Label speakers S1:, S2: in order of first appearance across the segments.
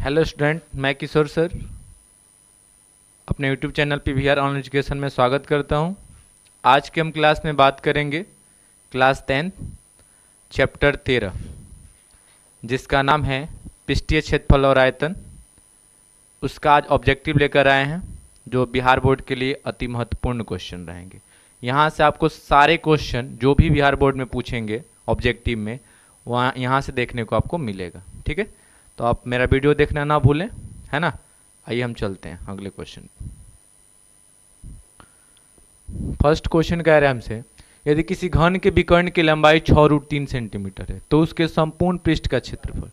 S1: Hello student, मैं किशोर sir अपने YouTube channel PVR online education में स्वागत करता हूं। आज के हम क्लास में बात करेंगे क्लास 10 चैप्टर 13 जिसका नाम है पृष्ठीय क्षेत्रफल और आयतन। उसका आज ऑब्जेक्टिव लेकर आए हैं जो बिहार बोर्ड के लिए अति महत्वपूर्ण क्वेश्चन रहेंगे। यहाँ से आपको सारे क्वेश्चन जो भी बिहार बोर्ड में पूछेंगे ऑब्जेक्टिव में वहाँ यहाँ से देखने को आपको मिलेगा। ठीक है, तो आप मेरा वीडियो देखना ना भूलें, है ना। आइए हम चलते हैं अगले क्वेश्चन। फर्स्ट क्वेश्चन कह रहे हैं हमसे, यदि किसी घन के विकर्ण की लंबाई 6√3 सेंटीमीटर है तो उसके संपूर्ण पृष्ठ का क्षेत्रफल।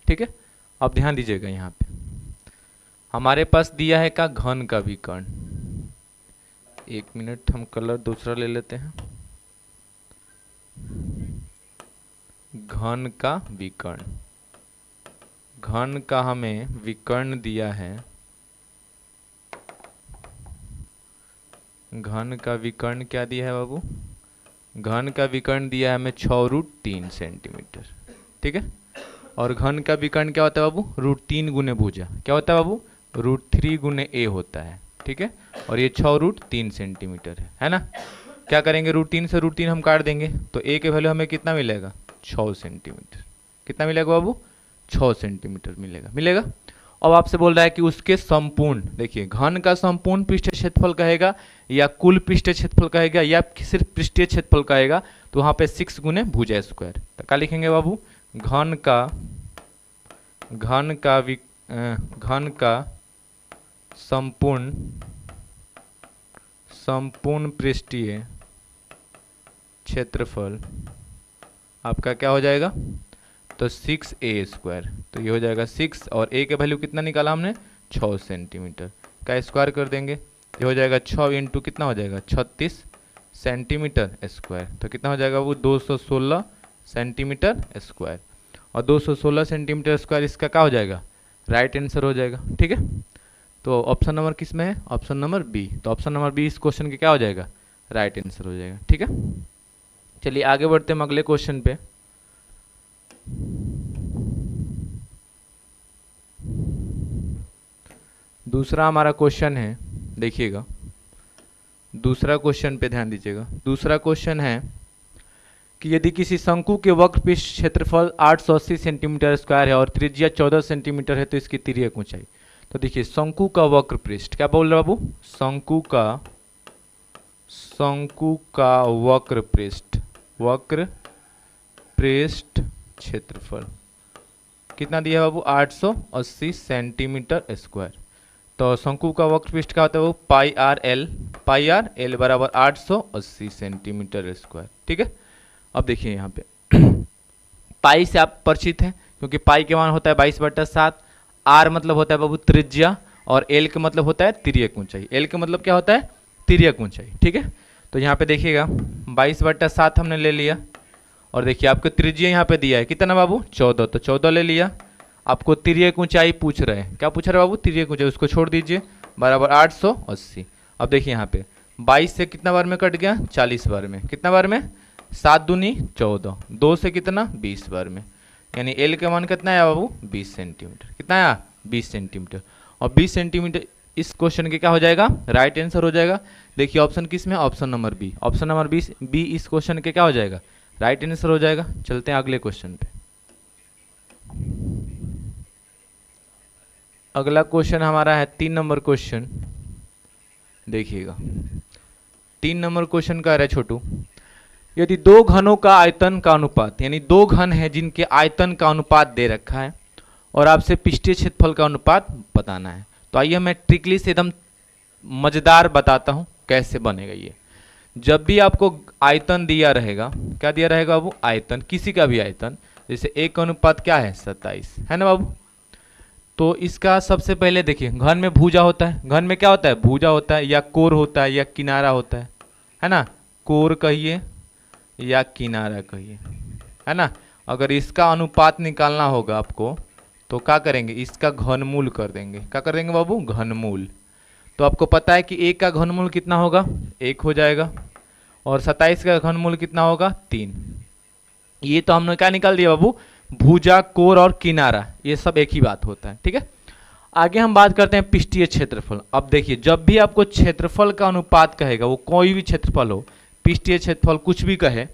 S1: ठीक है, अब ध्यान दीजिएगा, यहाँ पे हमारे पास दिया है का घन का विकर्ण। एक मिनट, हम कलर दूसरा ले लेते हैं। घन का विकर्ण, घन का हमें विकर्ण दिया है। घन का विकर्ण क्या दिया है बाबू? घन का विकर्ण दिया है हमें 6√3 सेंटीमीटर। ठीक है, और घन का विकर्ण क्या होता है बाबू? √3 गुने भुजा क्या होता है बाबू? √3 गुने ए होता है। ठीक है, और ये 6√3 सेंटीमीटर है ना। क्या करेंगे, √3 से √3 हम काट देंगे तो ए के वैल्यू हमें कितना मिलेगा? 6 सेंटीमीटर। कितना मिलेगा बाबू? 6 सेंटीमीटर मिलेगा। अब आपसे बोल रहा है कि उसके संपूर्ण, देखिए घन का संपूर्ण पृष्ठीय क्षेत्रफल कहेगा या कुल पृष्ठीय क्षेत्रफल कहेगा या सिर्फ पृष्ठीय क्षेत्रफल कहेगा, तो वहां पे 6 गुने भुजा स्क्वायर। तो क्या लिखेंगे बाबू? घन का संपूर्ण पृष्ठीय क्षेत्रफल आपका क्या हो जाएगा? तो 6a²। तो ये हो जाएगा 6 और a के वैल्यू कितना निकाला हमने? 6 सेंटीमीटर का स्क्वायर कर देंगे। ये हो जाएगा 6 इंटू कितना हो जाएगा? 36 सेंटीमीटर स्क्वायर। तो कितना हो जाएगा वो? 216 सेंटीमीटर स्क्वायर। और 216 सेंटीमीटर स्क्वायर इसका क्या हो जाएगा? राइट आंसर हो जाएगा। ठीक है, तो ऑप्शन नंबर किस में है? Option number B. तो ऑप्शन नंबर बी इस क्वेश्चन के क्या हो जाएगा? राइट आंसर हो जाएगा। ठीक है, चलिए आगे बढ़ते हैं अगले क्वेश्चन पे। दूसरा हमारा क्वेश्चन है, देखिएगा दूसरा क्वेश्चन पे ध्यान दीजिएगा। दूसरा क्वेश्चन है कि यदि किसी शंकु के वक्र पृष्ठ क्षेत्रफल 880 सेंटीमीटर स्क्वायर है और त्रिज्या 14 सेंटीमीटर है तो इसकी तिर्यक ऊंचाई। तो देखिए शंकु का वक्र पृष्ठ, क्या बोल रहे बाबू? शंकु का वक्र पृष्ठ क्षेत्रफल कितना दिया है बाबू? 880 सेंटीमीटर स्क्वायर। तो शंकु का वक्र पृष्ठ क्या होता है वो? पाई आर एल बराबर 880 सेंटीमीटर स्क्वायर। ठीक है, अब देखिए यहाँ पे पाई से आप परिचित हैं क्योंकि पाई के मान होता है 22/7। आर मतलब होता है बाबू त्रिज्या और एल का मतलब होता है तिर्यक ऊंचाई। एल का मतलब क्या होता है? तिर्यक ऊंचाई। ठीक है, तो यहाँ पे देखिएगा 22/7 हमने ले लिया और देखिए आपको त्रिज्या यहाँ पे दिया है कितना बाबू? 14। तो 14 ले लिया। आपको तिर्यक ऊंचाई पूछ रहे हैं, क्या पूछ रहे हैं बाबू? तिर्यक ऊंचाई, उसको छोड़ दीजिए, बराबर 880। अब देखिए यहाँ पे 22 से कितना बार में कट गया? 40 बार में। कितना बार में? 7 दूनी 14, 2 से कितना? 20 बार में। यानी एल का मान कितना आया बाबू? 20 सेंटीमीटर। कितना आया? 20 सेंटीमीटर। और 20 सेंटीमीटर इस क्वेश्चन के क्या हो जाएगा? राइट आंसर हो जाएगा। देखिए ऑप्शन किस में? Option number B. Option number B इस क्वेश्चन के क्या हो जाएगा? राइट आंसर हो जाएगा। चलते हैं अगले क्वेश्चन पे। अगला क्वेश्चन हमारा है 3 नंबर क्वेश्चन। देखिएगा 3 नंबर क्वेश्चन का है छोटू, यदि दो घनों का आयतन का अनुपात, यानी दो घन है जिनके आयतन का अनुपात दे रखा है और आपसे पृष्ठीय क्षेत्रफल का अनुपात बताना है। तो आइए मैं ट्रिकली से एकदम मजेदार बताता हूं कैसे बनेगा ये। जब भी आपको आयतन दिया रहेगा, क्या दिया रहेगा बाबू? आयतन, किसी का भी आयतन, जैसे एक का अनुपात क्या है? 27 है ना बाबू। तो इसका सबसे पहले देखिए घन में भुजा होता है। घन में क्या होता है? भुजा होता है या कोर होता है या किनारा होता है ना। कोर कहिए या किनारा कहिए, है ना। अगर इसका अनुपात निकालना होगा आपको तो क्या करेंगे? इसका घनमूल कर देंगे। क्या कर देंगे बाबू? घनमूल। तो आपको पता है कि एक का घनमूल कितना होगा? 1 हो जाएगा। और 27 का घनमूल कितना होगा? 3। ये तो हमने क्या निकाल दिया बाबू? भुजा, कोर और किनारा, ये सब एक ही बात होता है। ठीक है, आगे हम बात करते हैं पृष्ठीय क्षेत्रफल। अब देखिए जब भी आपको क्षेत्रफल का अनुपात कहेगा, वो कोई भी क्षेत्रफल हो, पृष्ठीय क्षेत्रफल कुछ भी कहे,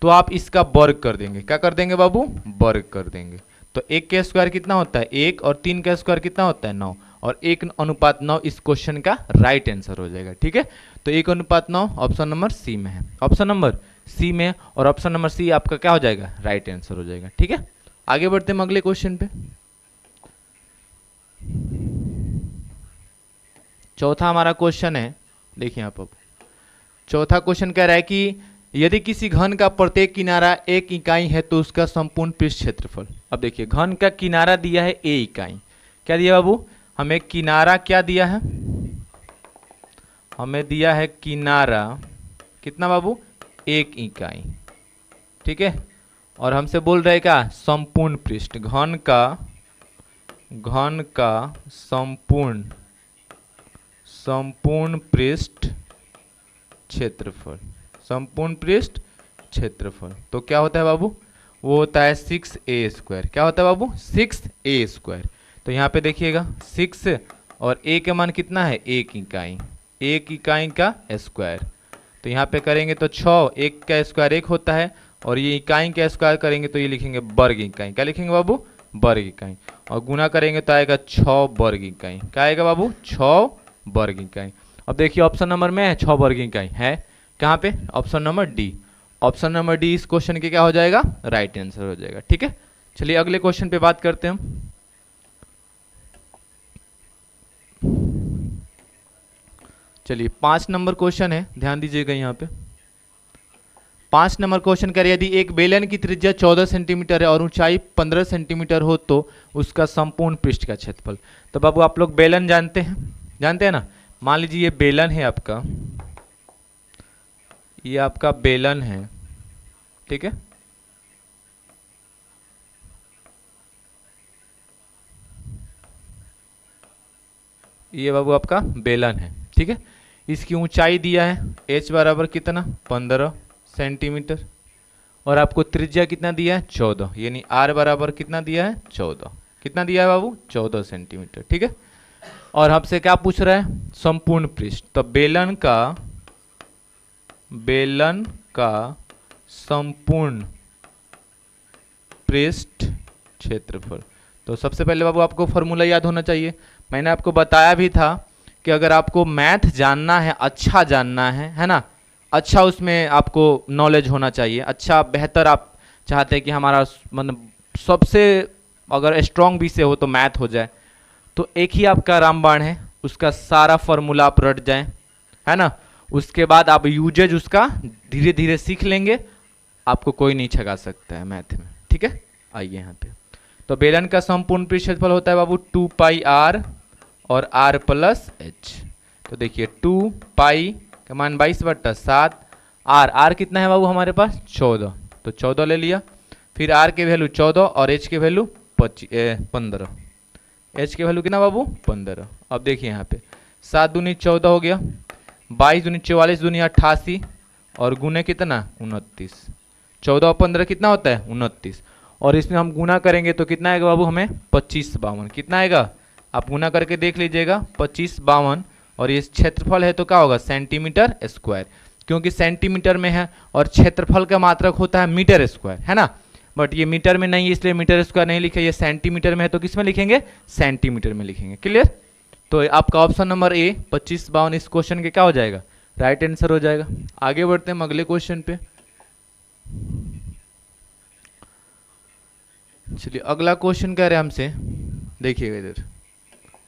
S1: तो आप इसका वर्ग कर देंगे। क्या कर देंगे बाबू? वर्ग कर देंगे। तो 1 का स्क्वायर कितना होता है? 1, और 3 का स्क्वायर कितना होता है? 9, और 1:9 इस क्वेश्चन का राइट आंसर हो जाएगा। ठीक है, तो 1:9 ऑप्शन नंबर सी में है, ऑप्शन नंबर सी में, और ऑप्शन नंबर सी आपका क्या हो जाएगा? राइट आंसर हो जाएगा। ठीक है, आगे बढ़ते हैं अगले क्वेश्चन पे। चौथा हमारा क्वेश्चन है, देखिए यहाँ पर चौथा क्वेश्चन कह रहा है कि यदि किसी घन का प्रत्येक किनारा 1 इकाई है तो उसका संपूर्ण पृष्ठ क्षेत्रफल। अब देखिए घन का किनारा दिया है a इकाई। क्या दिया बाबू? हमें किनारा क्या दिया है? हमें दिया है किनारा कितना बाबू? 1 इकाई। ठीक है, और हमसे बोल रहे क्या? संपूर्ण पृष्ठ, घन का संपूर्ण पृष्ठ क्षेत्रफल, संपूर्ण पृष्ठ क्षेत्रफल। तो क्या होता है बाबू? वो होता है 6a²। क्या होता है बाबू? 6a²। तो यहाँ पे देखिएगा 6 और a का मान कितना है? 1 इकाई, 1 इकाई का स्क्वायर। तो यहाँ पे करेंगे तो 6, 1 का स्क्वायर 1 होता है, और ये इकाई का स्क्वायर करेंगे तो ये लिखेंगे वर्ग इकाई। क्या लिखेंगे बाबू? वर्ग इकाई। और गुना करेंगे तो आएगा 6 वर्ग इकाई। क्या आएगा बाबू? 6 वर्ग इकाई। अब देखिए ऑप्शन नंबर में है 6 वर्ग इकाई है, कहाँ पे? Option number D. Option number D इस क्वेश्चन के क्या हो जाएगा? राइट आंसर हो जाएगा। ठीक है, चलिए अगले क्वेश्चन पे बात करते हैं हम। चलिए 5 नंबर क्वेश्चन है, ध्यान दीजिएगा यहाँ पे। 5 नंबर क्वेश्चन करें, यदि एक बेलन की त्रिज्या 14 सेंटीमीटर है और ऊंचाई 15 सेंटीमीटर हो तो उसका संपूर्ण पृष्ठ का क्षेत्रफल। तो बाबू आप लोग बेलन जानते हैं ना? मान लीजिए ये बेलन है आपका, ये आपका बेलन है। ठीक है, ये बाबू आपका बेलन है। ठीक है, इसकी ऊंचाई दिया है h बराबर कितना? 15 सेंटीमीटर, और आपको त्रिज्या कितना दिया है? 14, यानी r बराबर कितना दिया है? 14। कितना दिया है बाबू? 14 सेंटीमीटर। ठीक है, और हमसे क्या पूछ रहा है? संपूर्ण पृष्ठ। तो बेलन का संपूर्ण पृष्ठ क्षेत्रफल। तो सबसे पहले बाबू आपको फॉर्मूला याद होना चाहिए। मैंने आपको बताया भी था कि अगर आपको मैथ जानना है, अच्छा जानना है ना, अच्छा उसमें आपको नॉलेज होना चाहिए, अच्छा बेहतर आप चाहते हैं कि हमारा मतलब सबसे अगर स्ट्रॉन्ग विषय हो तो मैथ हो जाए, तो एक ही आपका रामबाण है, उसका सारा फॉर्मूला आप रट जाएं, है ना। उसके बाद आप यूजेज उसका धीरे धीरे सीख लेंगे, आपको कोई नहीं छगा सकता है मैथ में। ठीक है, आइए यहाँ पे। तो बेलन का संपूर्ण पृष्ठ क्षेत्रफल होता है बाबू 2 पाई r और r प्लस h। तो देखिए 2 पाई का मान 22/7, r कितना है बाबू हमारे पास? 14, तो 14 ले लिया। फिर r के वैल्यू 14 और h के वैल्यू 15। h के वैल्यू कितना बाबू? 15। अब देखिए यहाँ पे 7 दूनी 14 हो गया, 22 दूनी 44 दूनी 88, और गुने कितना? 29। 14 और 15 कितना होता है? 29। और इसमें हम गुना करेंगे तो कितना आएगा बाबू हमें? 25/52। कितना आएगा? आप गुना करके देख लीजिएगा, 25/52। और ये क्षेत्रफल है तो क्या होगा? सेंटीमीटर स्क्वायर, क्योंकि सेंटीमीटर में है और क्षेत्रफल का मात्रक होता है मीटर स्क्वायर, है ना। बट ये मीटर में नहीं है इसलिए मीटर स्क्वायर नहीं लिखे, ये सेंटीमीटर में है तो किस में लिखेंगे? सेंटीमीटर में लिखेंगे। क्लियर? तो आपका ऑप्शन नंबर ए 25/52 इस क्वेश्चन के क्या हो जाएगा? राइट आंसर हो जाएगा। आगे बढ़ते हैं अगले क्वेश्चन पे। चलिए अगला क्वेश्चन कह रहे हैं हमसे, देखिएगा इधर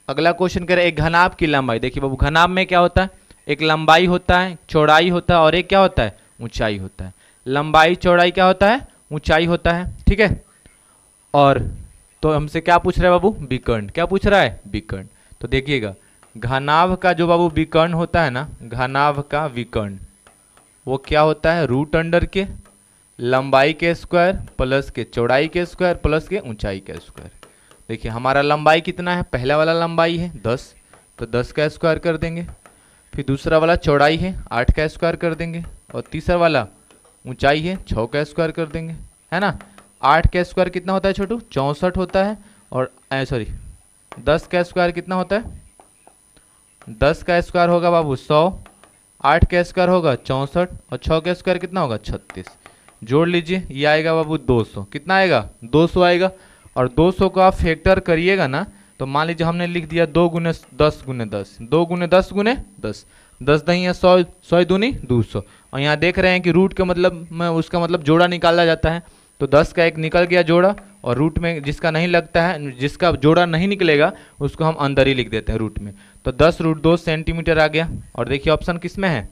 S1: अगला क्वेश्चन कह रहे हैं एक घनाभ की लंबाई। देखिए बाबू घनाभ में क्या होता है? एक लंबाई होता है, चौड़ाई होता है, और एक क्या होता है? ऊंचाई होता है। लंबाई चौड़ाई क्या होता है? ऊंचाई होता है। ठीक है, और तो हमसे क्या पूछ रहा है बाबू? विकर्ण। क्या पूछ रहा है? विकर्ण। तो देखिएगा घनाभ का जो बाबू विकर्ण होता है ना, घनाभ का विकर्ण वो क्या होता है? रूट अंडर के लंबाई के स्क्वायर प्लस के चौड़ाई के स्क्वायर प्लस के ऊंचाई के स्क्वायर। देखिए हमारा लंबाई कितना है? पहला वाला लंबाई है 10, तो 10 का स्क्वायर कर देंगे। फिर दूसरा वाला चौड़ाई है 8 का स्क्वायर कर देंगे, और तीसरा वाला ऊंचाई है 6 का स्क्वायर कर देंगे, है ना। 8 का स्क्वायर कितना होता है छोटू? 64 होता है, और सॉरी 10 का स्क्वायर कितना होता है? 10 का स्क्वायर होगा बाबू 100, 8 का स्क्वायर होगा 64 और 6 का स्क्वायर कितना होगा 36। जोड़ लीजिए, ये आएगा बाबू 200। कितना आएगा? 200 आएगा। और 200 को आप फैक्टर करिएगा ना, तो मान लीजिए हमने लिख दिया 2 गुने 10 गुने 10, 2 गुने 10 गुने 10, 10 दही है 100, 100 दूनी 200। और यहाँ देख रहे हैं कि रूट का मतलब में उसका मतलब जोड़ा निकाला जाता है, तो 10 का एक निकल गया जोड़ा, और रूट में जिसका नहीं लगता है, जिसका जोड़ा नहीं निकलेगा उसको हम अंदर ही लिख देते हैं रूट में। तो 10√2 सेंटीमीटर आ गया। और देखिए ऑप्शन किस में है?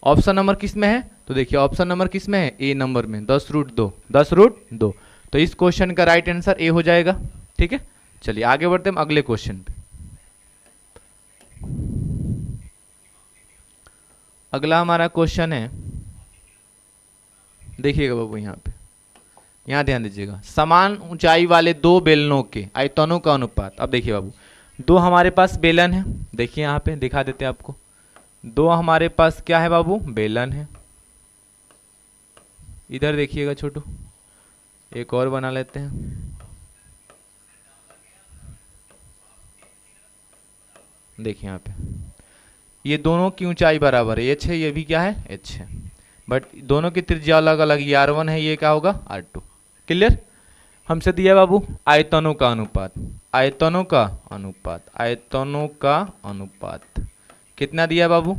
S1: ऑप्शन नंबर किस में है? तो देखिए ऑप्शन नंबर किस में है? ए नंबर में, 10√2, 10√2। तो इस क्वेश्चन का राइट आंसर ए हो जाएगा। ठीक है, चलिए आगे बढ़ते हैं अगले क्वेश्चन पे। अगला हमारा क्वेश्चन है, देखिएगा बाबू यहाँ पे, यहाँ ध्यान दीजिएगा। समान ऊंचाई वाले दो बेलनों के आयतनों का अनुपात। अब देखिए बाबू, दो हमारे पास बेलन है, देखिए यहाँ पे दिखा देते हैं आपको। दो हमारे पास क्या है बाबू? बेलन है। इधर देखिएगा छोटू, एक और बना लेते हैं। देखिए यहाँ पे ये दोनों की ऊंचाई बराबर है, एच है, ये भी क्या है? एच है, बट दोनों की त्रिज्या अलग अलग। ये R1 है, ये क्या होगा? R2। क्लियर? हमसे दिया बाबू आयतनों का अनुपात, आयतनों का अनुपात, आयतनों का अनुपात कितना दिया बाबू?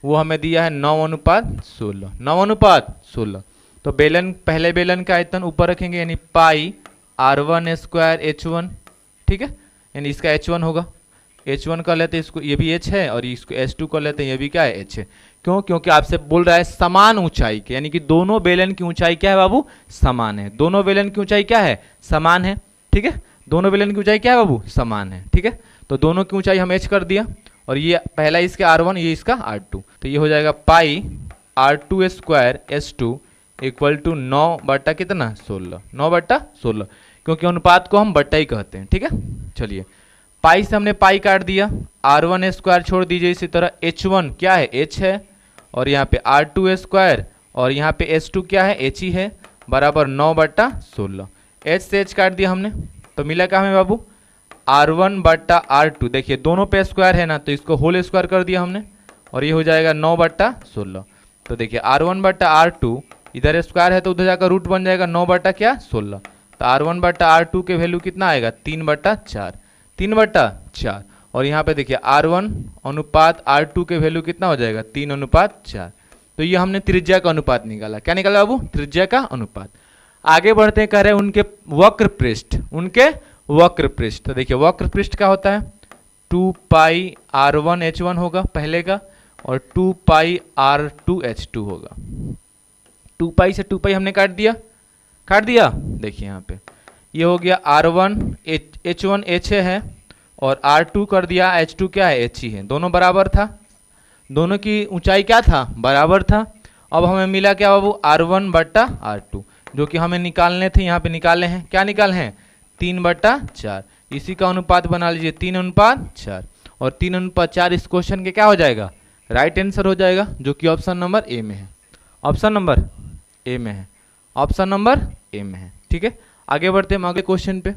S1: वो हमें दिया है 9:16, 9:16। तो बेलन, पहले बेलन का आयतन ऊपर रखेंगे, यानी पाई R1² H1। ठीक है, यानी इसका H1 होगा, H1 कर लेते हैं इसको, ये भी H है, और इसको H2 कर लेते हैं, ये भी क्या है? H है। क्यों? क्योंकि आपसे बोल रहा है समान ऊंचाई के, यानी कि दोनों बेलन की ऊंचाई क्या है बाबू? समान है। दोनों बेलन की ऊंचाई क्या है? समान है। ठीक है, दोनों बेलन की ऊंचाई क्या है बाबू? समान है। ठीक है, तो दोनों की ऊंचाई हम H कर दिया, और ये पहला इसका R1, ये इसका R2, तो ये हो जाएगा पाई R2² H2 इक्वल टू 9 कितना? 16, 9/16, क्योंकि अनुपात को हम बट्टा ही कहते हैं। ठीक है, चलिए पाई से हमने पाई काट दिया, R1² छोड़ दीजिए, इसी तरह H1 क्या है? H है, और यहाँ पे R2² और यहाँ पे H2 क्या है? H ही है, बराबर 9/16। H से H काट दिया हमने, तो मिला क्या हमें बाबू? R1/R2। देखिए दोनों पे स्क्वायर है ना, तो इसको होल स्क्वायर कर दिया हमने, और ये हो जाएगा 9/16। तो देखिए R1/R2, इधर स्क्वायर है तो उधर जाकर रूट बन जाएगा 9/16। तो R1/R2 के वैल्यू कितना आएगा? 3/4, 3/4। और यहाँ पे देखिए R1 अनुपात R2 के वैल्यू कितना हो जाएगा? 3:4। तो ये हमने त्रिज्या का अनुपात निकाला। क्या निकाला बाबू? त्रिज्या का अनुपात। आगे बढ़ते हैं, कह रहे हैं उनके वक्र पृष्ठ, उनके वक्र पृष्ठ। तो देखिए वक्र पृष्ठ क्या होता है? 2 पाई R1 H1 होगा पहले का, और 2 पाई R2 H2 होगा। 2 पाई से 2 पाई हमने काट दिया, काट दिया। देखिए यहाँ पे ये हो गया R1 H1 H है, और R2 कर दिया, H2 क्या है? H ही है। दोनों बराबर था, दोनों की ऊंचाई क्या था? बराबर था। अब हमें मिला क्या बाबू? R1/R2, जो कि हमें निकालने थे, यहाँ पे निकाले हैं। क्या निकाले हैं? 3/4। इसी का अनुपात बना लीजिए 3:4, और 3:4 इस क्वेश्चन के क्या हो जाएगा? राइट आंसर हो जाएगा, जो कि ऑप्शन नंबर ए में है। ऑप्शन नंबर ए में है, ऑप्शन नंबर ए में है। ठीक है, आगे बढ़ते हैं अगले क्वेश्चन पे।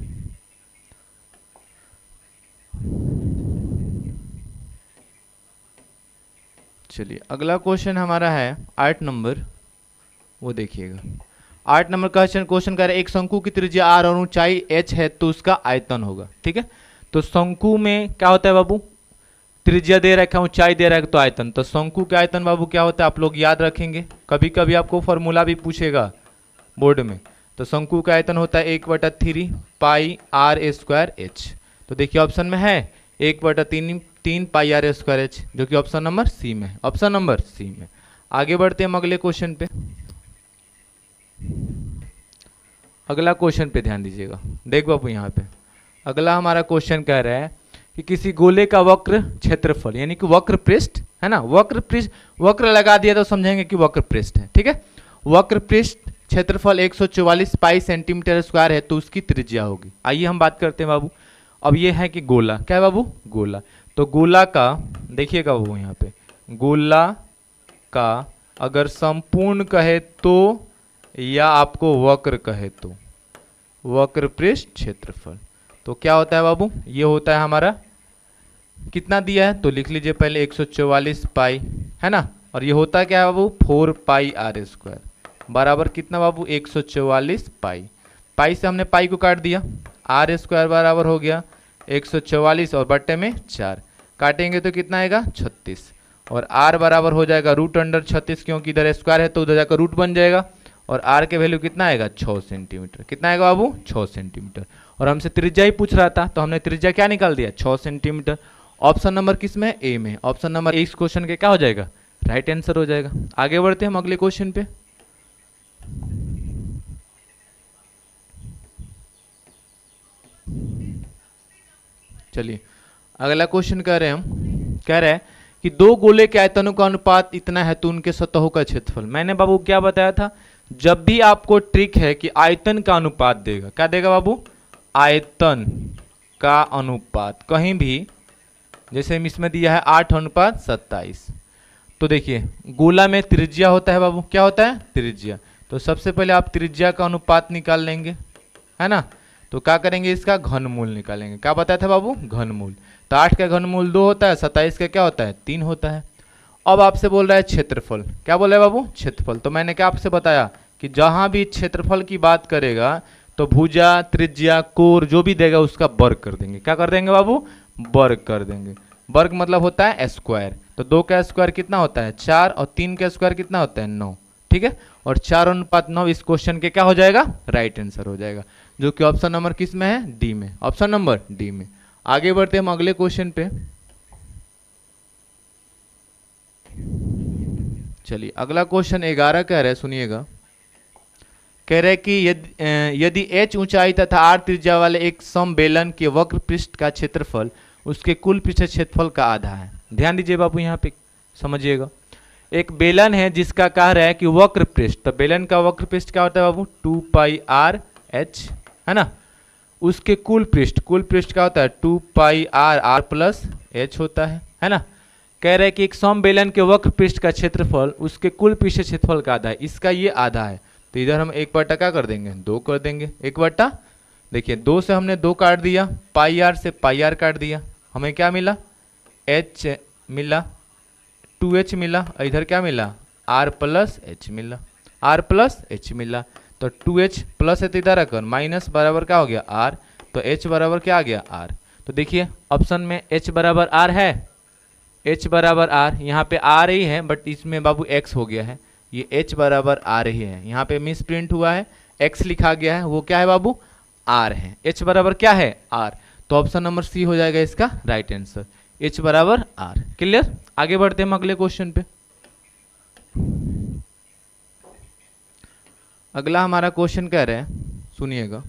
S1: चलिए अगला क्वेश्चन हमारा है 8 नंबर, वो देखिएगा। 8 नंबर का क्वेश्चन कह रहा है एक शंकु की त्रिज्या r और ऊंचाई h है, तो उसका आयतन होगा। ठीक है, तो शंकु में क्या होता है बाबू? त्रिज्या दे रखा है, ऊंचाई दे रखा है, तो आयतन। तो शंकु के आयतन बाबू क्या होता है? आप लोग याद रखेंगे, कभी कभी आपको फॉर्मूला भी पूछेगा बोर्ड में। तो शंकु का आयतन होता है 1/3 पाई R² H। तो देखिए ऑप्शन में है 1/3 पाई R² H, जो कि ऑप्शन नंबर सी में है, ऑप्शन नंबर सी में। आगे बढ़ते हैं हम अगले क्वेश्चन पे। अगला क्वेश्चन पे ध्यान दीजिएगा। देख बाबू यहाँ पे अगला हमारा क्वेश्चन कह रहा है कि किसी गोले का वक्र क्षेत्रफल, यानी कि वक्र पृष्ठ है ना, वक्र पृष्ठ, वक्र लगा दिया तो समझेंगे कि वक्र पृष्ठ है। ठीक है, वक्र पृष्ठ क्षेत्रफल 144 पाई सेंटीमीटर स्क्वायर है, तो उसकी त्रिज्या होगी। आइए हम बात करते हैं बाबू। अब ये है कि गोला, क्या है बाबू? गोला। तो गोला का देखिएगा बाबू यहाँ पे, गोला का अगर संपूर्ण कहे तो, या आपको वक्र कहे तो, वक्र पृष्ठ क्षेत्रफल। तो क्या होता है बाबू, ये होता है हमारा, कितना दिया है तो लिख लीजिए पहले 144 पाई, है ना। और ये होता है क्या है बाबू, 4 पाई आर स्क्वायर बराबर कितना बाबू, 144 पाई। पाई से हमने पाई को काट दिया, आर स्क्वायर बराबर हो गया 144 और बट्टे में 4 काटेंगे तो कितना आएगा 36, और आर बराबर हो जाएगा रूट अंडर 36, क्योंकि इधर स्क्वायर है तो उधर जाकर रूट बन जाएगा। और आर के वैल्यू कितना आएगा 6 सेंटीमीटर, कितना आएगा बाबू 6 सेंटीमीटर। और हमसे त्रिज्या ही पूछ रहा था तो हमने त्रिज्या क्या निकाल दिया 6 सेंटीमीटर। ऑप्शन नंबर किस में है, ए में। ऑप्शन नंबर इस क्वेश्चन के क्या हो जाएगा, राइट आंसर हो जाएगा। आगे बढ़ते हैं हम अगले क्वेश्चन पे। चलिए अगला क्वेश्चन कह रहे हैं हम, कह रहे हैं कि दो गोले के आयतनों का अनुपात इतना है तो उनके सतहों का क्षेत्रफल। मैंने बाबू क्या बताया था, जब भी आपको ट्रिक है कि आयतन का अनुपात देगा, क्या देगा बाबू, आयतन का अनुपात, कहीं भी जैसे इसमें दिया है 8:27, तो देखिए गोला में त्रिज्या होता है बाबू, क्या होता है त्रिज्या। तो सबसे पहले आप त्रिज्या का अनुपात निकाल लेंगे, है ना। तो क्या करेंगे, इसका घनमूल निकालेंगे। क्या बताया था बाबू, घनमूल। तो 8 का घनमूल 2 होता है, 27 का क्या होता है 3 होता है। अब आपसे बोल रहा है क्षेत्रफल, क्या बोल रहा है बाबू, क्षेत्रफल। तो मैंने क्या आपसे बताया कि जहां भी क्षेत्रफल की बात करेगा तो भुजा, त्रिज्या, कोर जो भी देगा उसका वर्ग कर देंगे। क्या कर देंगे बाबू, वर्ग कर देंगे। वर्ग मतलब होता है स्क्वायर। तो 2 का स्क्वायर कितना होता है 4, और 3 का स्क्वायर कितना होता है 9, ठीक है। और 4:9 इस क्वेश्चन के क्या हो जाएगा, राइट आंसर हो जाएगा, जो कि ऑप्शन नंबर किस में है, डी में। ऑप्शन नंबर डी में। आगे बढ़ते हम अगले क्वेश्चन पे। चलिए अगला क्वेश्चन 11 कह रहा है, सुनिएगा। कह रहे कि यदि h ऊंचाई तथा r त्रिज्या वाले एक समबेलन के वक्र पृष्ठ का क्षेत्रफल उसके कुल पृष्ठ क्षेत्रफल का आधा है। ध्यान दीजिए बाबू, यहाँ पे समझिएगा। एक बेलन है जिसका कह रहा है कि वक्र पृष्ठ, तो बेलन का वक्र पृष्ठ क्या होता है बाबू 2 पाई आर एच, है ना। उसके कुल पृष्ठ क्या होता है 2 पाई आर, आर प्लस एच होता है ना। कह रहे हैं कि एक समबेलन के वक्र पृष्ठ का क्षेत्रफल उसके कुल पृष्ठ क्षेत्रफल का आधा है, इसका ये आधा है। तो इधर हम 1/2 क्या कर देंगे 2 कर देंगे, 1/2। देखिए 2 से हमने 2 काट दिया, पाई आर से पाई आर काट दिया, हमें क्या मिला h मिला, 2h मिला, इधर क्या मिला r प्लस h मिला, r प्लस h मिला। तो 2h प्लस है तो इधर आकर माइनस बराबर क्या हो गया r, तो h बराबर क्या आ गया r। तो देखिए ऑप्शन में h बराबर r है, h बराबर r, यहाँ पे r ही है बट इसमें बाबू x हो गया है, ये h बराबर r ही है। यहाँ पे मिस प्रिंट हुआ है, x लिखा गया है, वो क्या है बाबू r है। h बराबर क्या है r, तो ऑप्शन नंबर सी हो जाएगा इसका राइट आंसर, h बराबर r। क्लियर। आगे बढ़ते हैं हम अगले क्वेश्चन पे। अगला हमारा क्वेश्चन कह रहे हैं, सुनिएगा।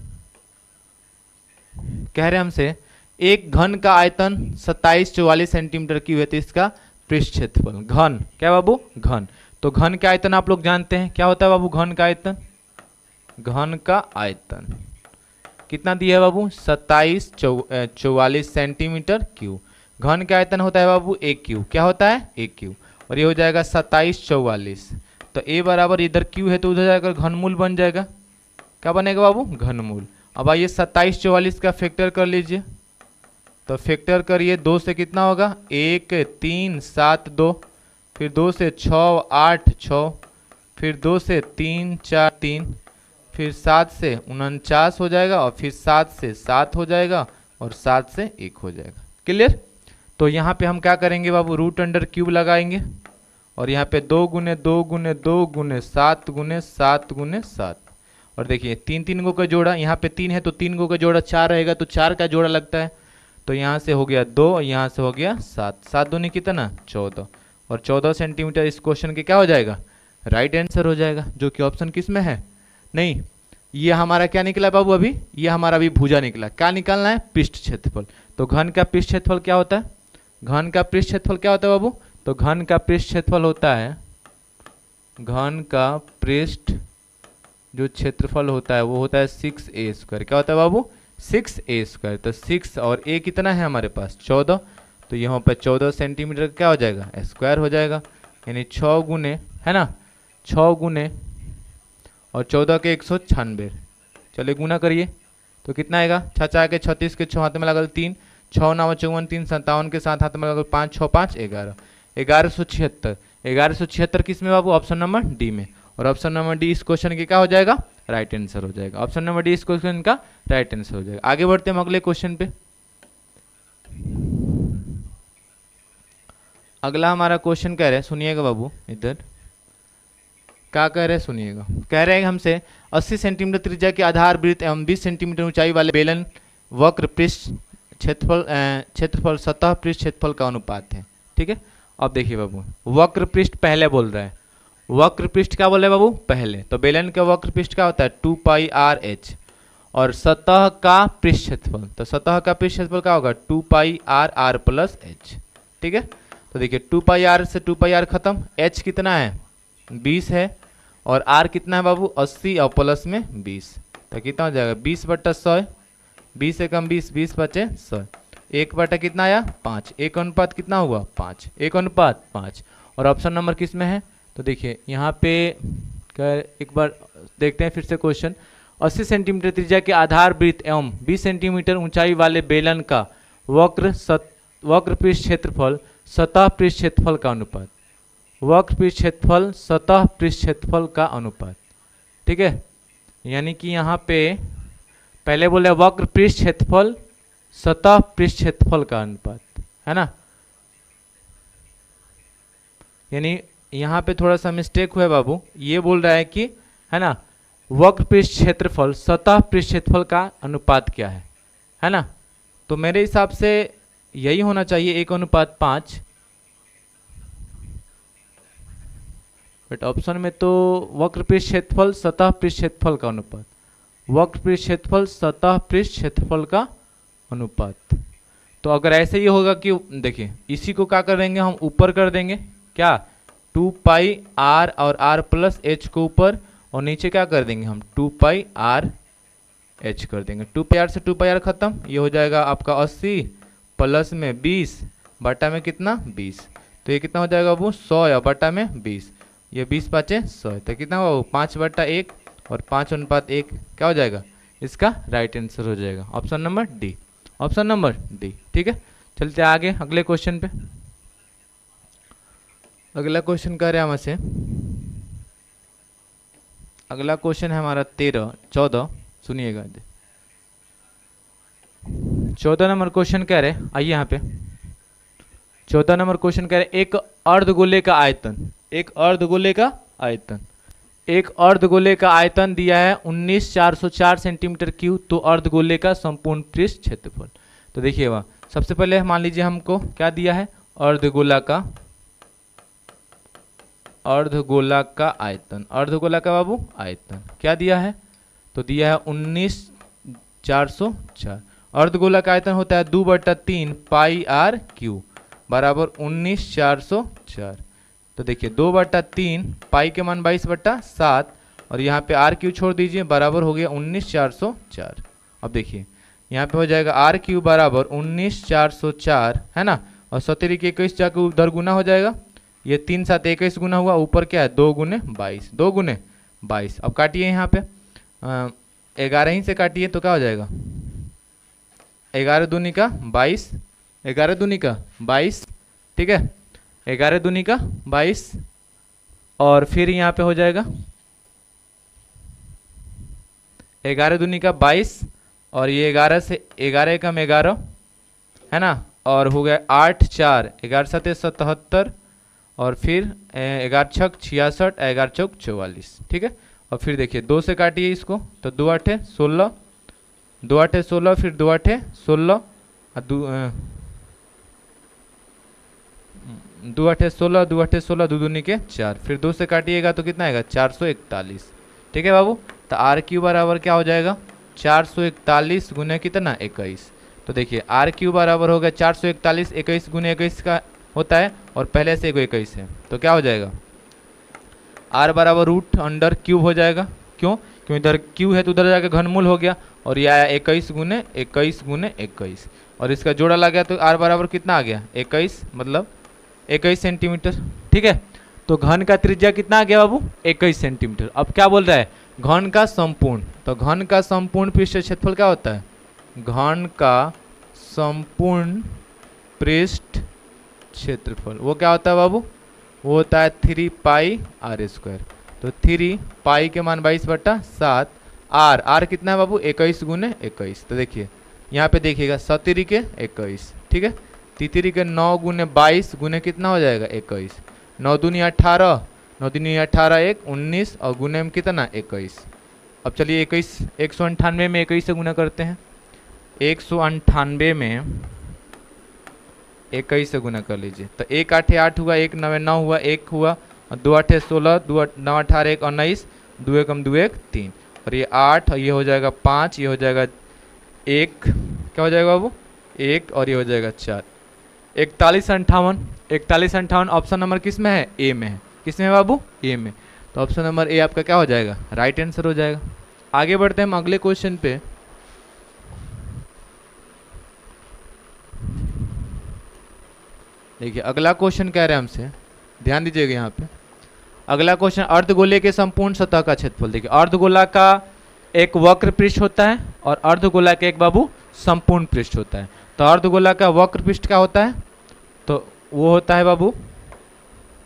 S1: कह रहे हैं हमसे एक घन का आयतन 2744 सेंटीमीटर की हुई है, इसका पृष्ठ क्षेत्रफल। घन क्या बाबू, घन। तो घन का आयतन आप लोग जानते हैं क्या होता है बाबू, घन का आयतन, घन का आयतन कितना दिया है बाबू 2744 सेंटीमीटर क्यूब। घन का आयतन होता है बाबू 1 क्यूब, क्या होता है 1 क्यूब, और ये हो जाएगा 2744। तो a बराबर इधर q है तो उधर जाकर घनमूल बन जाएगा, क्या बनेगा बाबू घनमूल। अब आइए 2744 का फैक्टर कर लीजिए, तो फैक्टर करिए 2 से कितना होगा 1 3 7 2, फिर 2 से 6 8 6, फिर 2 से 3 4 3, फिर 7 से 49 हो जाएगा, और फिर 7 से 7 हो जाएगा, और 7 से 1 हो जाएगा। क्लियर। तो यहाँ पे हम क्या करेंगे बाबू रूट अंडर क्यूब लगाएंगे, और यहाँ पे 2 गुने 2 गुने 2 गुने 7 गुने 7 गुने 7, और देखिए 3 3 गो का जोड़ा, यहाँ पे 3 है तो 3 गो का जोड़ा 4 रहेगा, तो 4 का जोड़ा लगता है। तो यहाँ से हो गया 2, यहाँ से हो गया 7, 7 दूनी कितना 14, और 14 सेंटीमीटर इस क्वेश्चन के क्या हो जाएगा राइट आंसर हो जाएगा, जो कि ऑप्शन किस में है, नहीं ये हमारा क्या निकला बाबू, अभी ये हमारा अभी भुजा निकला। क्या निकालना है पृष्ठ क्षेत्रफल। तो घन का पृष्ठ क्षेत्रफल क्या होता है, घन का पृष्ठ क्षेत्रफल क्या होता है बाबू, तो घन का पृष्ठ क्षेत्रफल होता है, घन का पृष्ठ जो क्षेत्रफल होता है वो होता है 6a²। क्या होता है बाबू 6a²। तो 6 और a कितना है हमारे पास 14, तो यहाँ पर 14 सेंटीमीटर क्या हो जाएगा स्क्वायर हो जाएगा, यानी 6 गुने, है ना 6 गुने और 14 के 196, चलिए गुना करिए तो कितना आएगा, 6 चार के 36 के 6 हाथ में लगल 3, 6 9 54 3 57 के 7 हाथ में लगल 5 6 5 11, 1176। 1176 किस में बाबू, ऑप्शन नंबर डी में। और ऑप्शन नंबर डी इस क्वेश्चन के क्या हो जाएगा, राइट आंसर हो जाएगा। ऑप्शन नंबर डी इस क्वेश्चन का राइट आंसर हो जाएगा। आगे बढ़ते हैं हम अगले क्वेश्चन पे। अगला हमारा क्वेश्चन कह रहे हैं, सुनिएगा बाबू इधर क्या कह रहे हैं, सुनिएगा। कह रहे हैं हमसे 80 सेंटीमीटर त्रिज्या के आधार वृत्त एवं 20 सेंटीमीटर ऊंचाई वाले बेलन वक्र पृष्ठ क्षेत्रफल सतह पृष्ठ क्षेत्रफल का अनुपात है। ठीक है, अब देखिए बाबू, वक्र पृष्ठ पहले बोल रहा है, वक्र पृष्ठ क्या बोल रहे हैं बाबू, पहले। तो बेलन का वक्र पृष्ठ क्या होता है, 2πr/h, और सतह का पृष्ठ क्षेत्रफल, तो सतह का पृष्ठ क्षेत्रफल क्या होगा, 2πr/r+h। ठीक है, तो देखिए 2πr से 2πr खत्म, h कितना है 20 है, और r कितना है बाबू 80 और प्लस में 20, तो कितना हो जाएगा 20/100, 20 से कम 20, 20 बचे 100, 1 बटा कितना आया 5, 1 अनुपात कितना हुआ 5, 1 अनुपात 5। और ऑप्शन नंबर किस में है, तो देखिए यहाँ पे एक बार देखते हैं फिर से क्वेश्चन। 80 सेंटीमीटर त्रिज्या के आधार वृत्त एवं 20 सेंटीमीटर ऊंचाई वाले बेलन का वक्र पृष्ठ क्षेत्रफल सतह पृष्ठ क्षेत्रफल का अनुपात, वक्र पृष्ठ क्षेत्रफल सतह पृष्ठ क्षेत्रफल का अनुपात। ठीक है, यानी कि यहाँ पे पहले बोले वक्र पृष्ठ क्षेत्रफल सतह पृष्ठ क्षेत्रफल का अनुपात, है ना। यानी यहाँ पे थोड़ा सा मिस्टेक हुआ है बाबू, ये बोल रहा है कि, है ना, वक्र पृष्ठ क्षेत्रफल सतह पृष्ठ क्षेत्रफल का अनुपात क्या है ना। तो मेरे हिसाब से यही होना चाहिए 1:5, बट ऑप्शन में तो वक्र पृष्ठ क्षेत्रफल सतह पृष्ठ क्षेत्रफल का अनुपात, वक्र पृष्ठ क्षेत्रफल सतह पृष्ठ क्षेत्रफल का अनुपात। तो अगर ऐसे ही होगा कि देखिए इसी को क्या कर देंगे हम, ऊपर कर देंगे क्या, 2πr और r+h को ऊपर, और नीचे क्या कर देंगे हम 2πr/h कर देंगे। 2πr से 2πr खत्म, ये हो जाएगा आपका 80 प्लस में 20 बटा में कितना 20, तो ये कितना हो जाएगा बाबू 100 या बटा में 20, ये 20 बचे 100, तो कितना हुआ 5/1 और 5:1 क्या हो जाएगा, इसका राइट आंसर हो जाएगा option number D, option number D. ठीक है, चलते आगे अगले क्वेश्चन पे। अगला क्वेश्चन कह रहे हैं हमसे, अगला क्वेश्चन है हमारा 14, सुनिएगा 14 नंबर क्वेश्चन कह रहे, आइए यहाँ पे 14 नंबर क्वेश्चन कह रहे, एक अर्धगोले का आयतन, एक अर्धगोले का आयतन, एक अर्धगोले का आयतन दिया है 19,404 सेंटीमीटर क्यूब, तो अर्धगोले का संपूर्ण पृष्ठ क्षेत्रफल। तो देखिए वहाँ सबसे पहले मान लीजिए हमको क्या दिया है, अर्धगोला का आयतन, अर्धगोला का बाबू आयतन क्या दिया है, तो दिया है 19,404। अर्धगोला का आयतन होता है 2/3 πr³ बराबर 19,404। तो देखिए 2/3 पाई के मान 22/7 और यहाँ पे r³ छोड़ दीजिए, बराबर हो गया 19,404। अब देखिए यहाँ पे हो जाएगा r³ बराबर 19,404, है ना, और 17 के 21 जाकर उधर गुना हो जाएगा, ये 3 7 21 गुना हुआ, ऊपर क्या है 2 गुने 22, 2 गुने 22। अब काटिए यहाँ पे 11 ही से काटिए तो क्या हो जाएगा, 11 दूनी का 22, 11 दूनी का 22, ठीक है, 11 दूनी का 22, और फिर यहाँ पे हो जाएगा 11 दूनी का 22, और ये 11 से 11 कम 11, है ना, और हो गया 8 4 11 7 77, और फिर 11 6 66, 11 चौक 44, ठीक है। और फिर देखिए 2 से काटिए इसको, तो 2 8 16, 2 8 16, फिर 2 8 16, 2 8 16, 2 8 16, 2 दूनी के 4, फिर 2 से काटिएगा तो कितना आएगा 441, ठीक है बाबू। तो r³ बराबर क्या हो जाएगा 441 गुने कितना 21। तो देखिए r³ बराबर हो गया 441, 21 गुने 21 का होता है, और पहले से 21 है, तो क्या हो जाएगा r बराबर √अंडर³ हो जाएगा। क्यों, क्योंकि इधर q है तो उधर जाकर घनमूल हो गया, और यह आया 21 गुने 21 गुने 21, और इसका जोड़ा लग गया तो r बराबर कितना आ गया 21, मतलब 21 सेंटीमीटर, ठीक है। तो घन का त्रिज्या कितना आ गया बाबू 21 सेंटीमीटर। अब क्या बोल रहा है घन का संपूर्ण, तो घन का संपूर्ण पृष्ठ क्षेत्रफल क्या होता है? घन का संपूर्ण पृष्ठ क्षेत्रफल वो क्या होता है बाबू? वो होता है 3 पाई आर स्क्वायर। तो 3 पाई के मान 22/7, आर कितना है बाबू? 21 गुने 21। तो देखिए यहाँ पे देखिएगा 7 के 21, ठीक है। तितरी के 9 गुने 22 गुने कितना हो जाएगा? 21। 9 दूनी 18, 9 दूनी 18 1 19 और गुने में कितना? 21। अब चलिए 21 198 में 21 से गुना करते हैं। 198 में 21 से गुना कर लीजिए। तो 1 8 8 हुआ, 1 9 9 हुआ, 1 हुआ, और 2 8 16, 2 9 18 1 19, 2 1 2 1 3, और ये 8, और ये हो जाएगा 5, ये हो जाएगा 1, क्या हो जाएगा बाबू? 1, और ये हो जाएगा 4। 41 58, 41 58 ऑप्शन नंबर किस में है? ए में है। किस में है बाबू? ए में। तो ऑप्शन नंबर ए आपका क्या हो जाएगा? राइट आंसर हो जाएगा। आगे बढ़ते हैं हम अगले क्वेश्चन पे। देखिए अगला क्वेश्चन कह रहे हैं हमसे, ध्यान दीजिएगा यहाँ पे। अगला क्वेश्चन, अर्धगोले के संपूर्ण सतह का क्षेत्रफल। देखिए अर्धगोला का एक वक्र पृष्ठ होता है और अर्धगोला का एक बाबू संपूर्ण पृष्ठ होता है। तो अर्धगोला का वक्र पृष्ठ क्या होता है? तो वो होता है बाबू,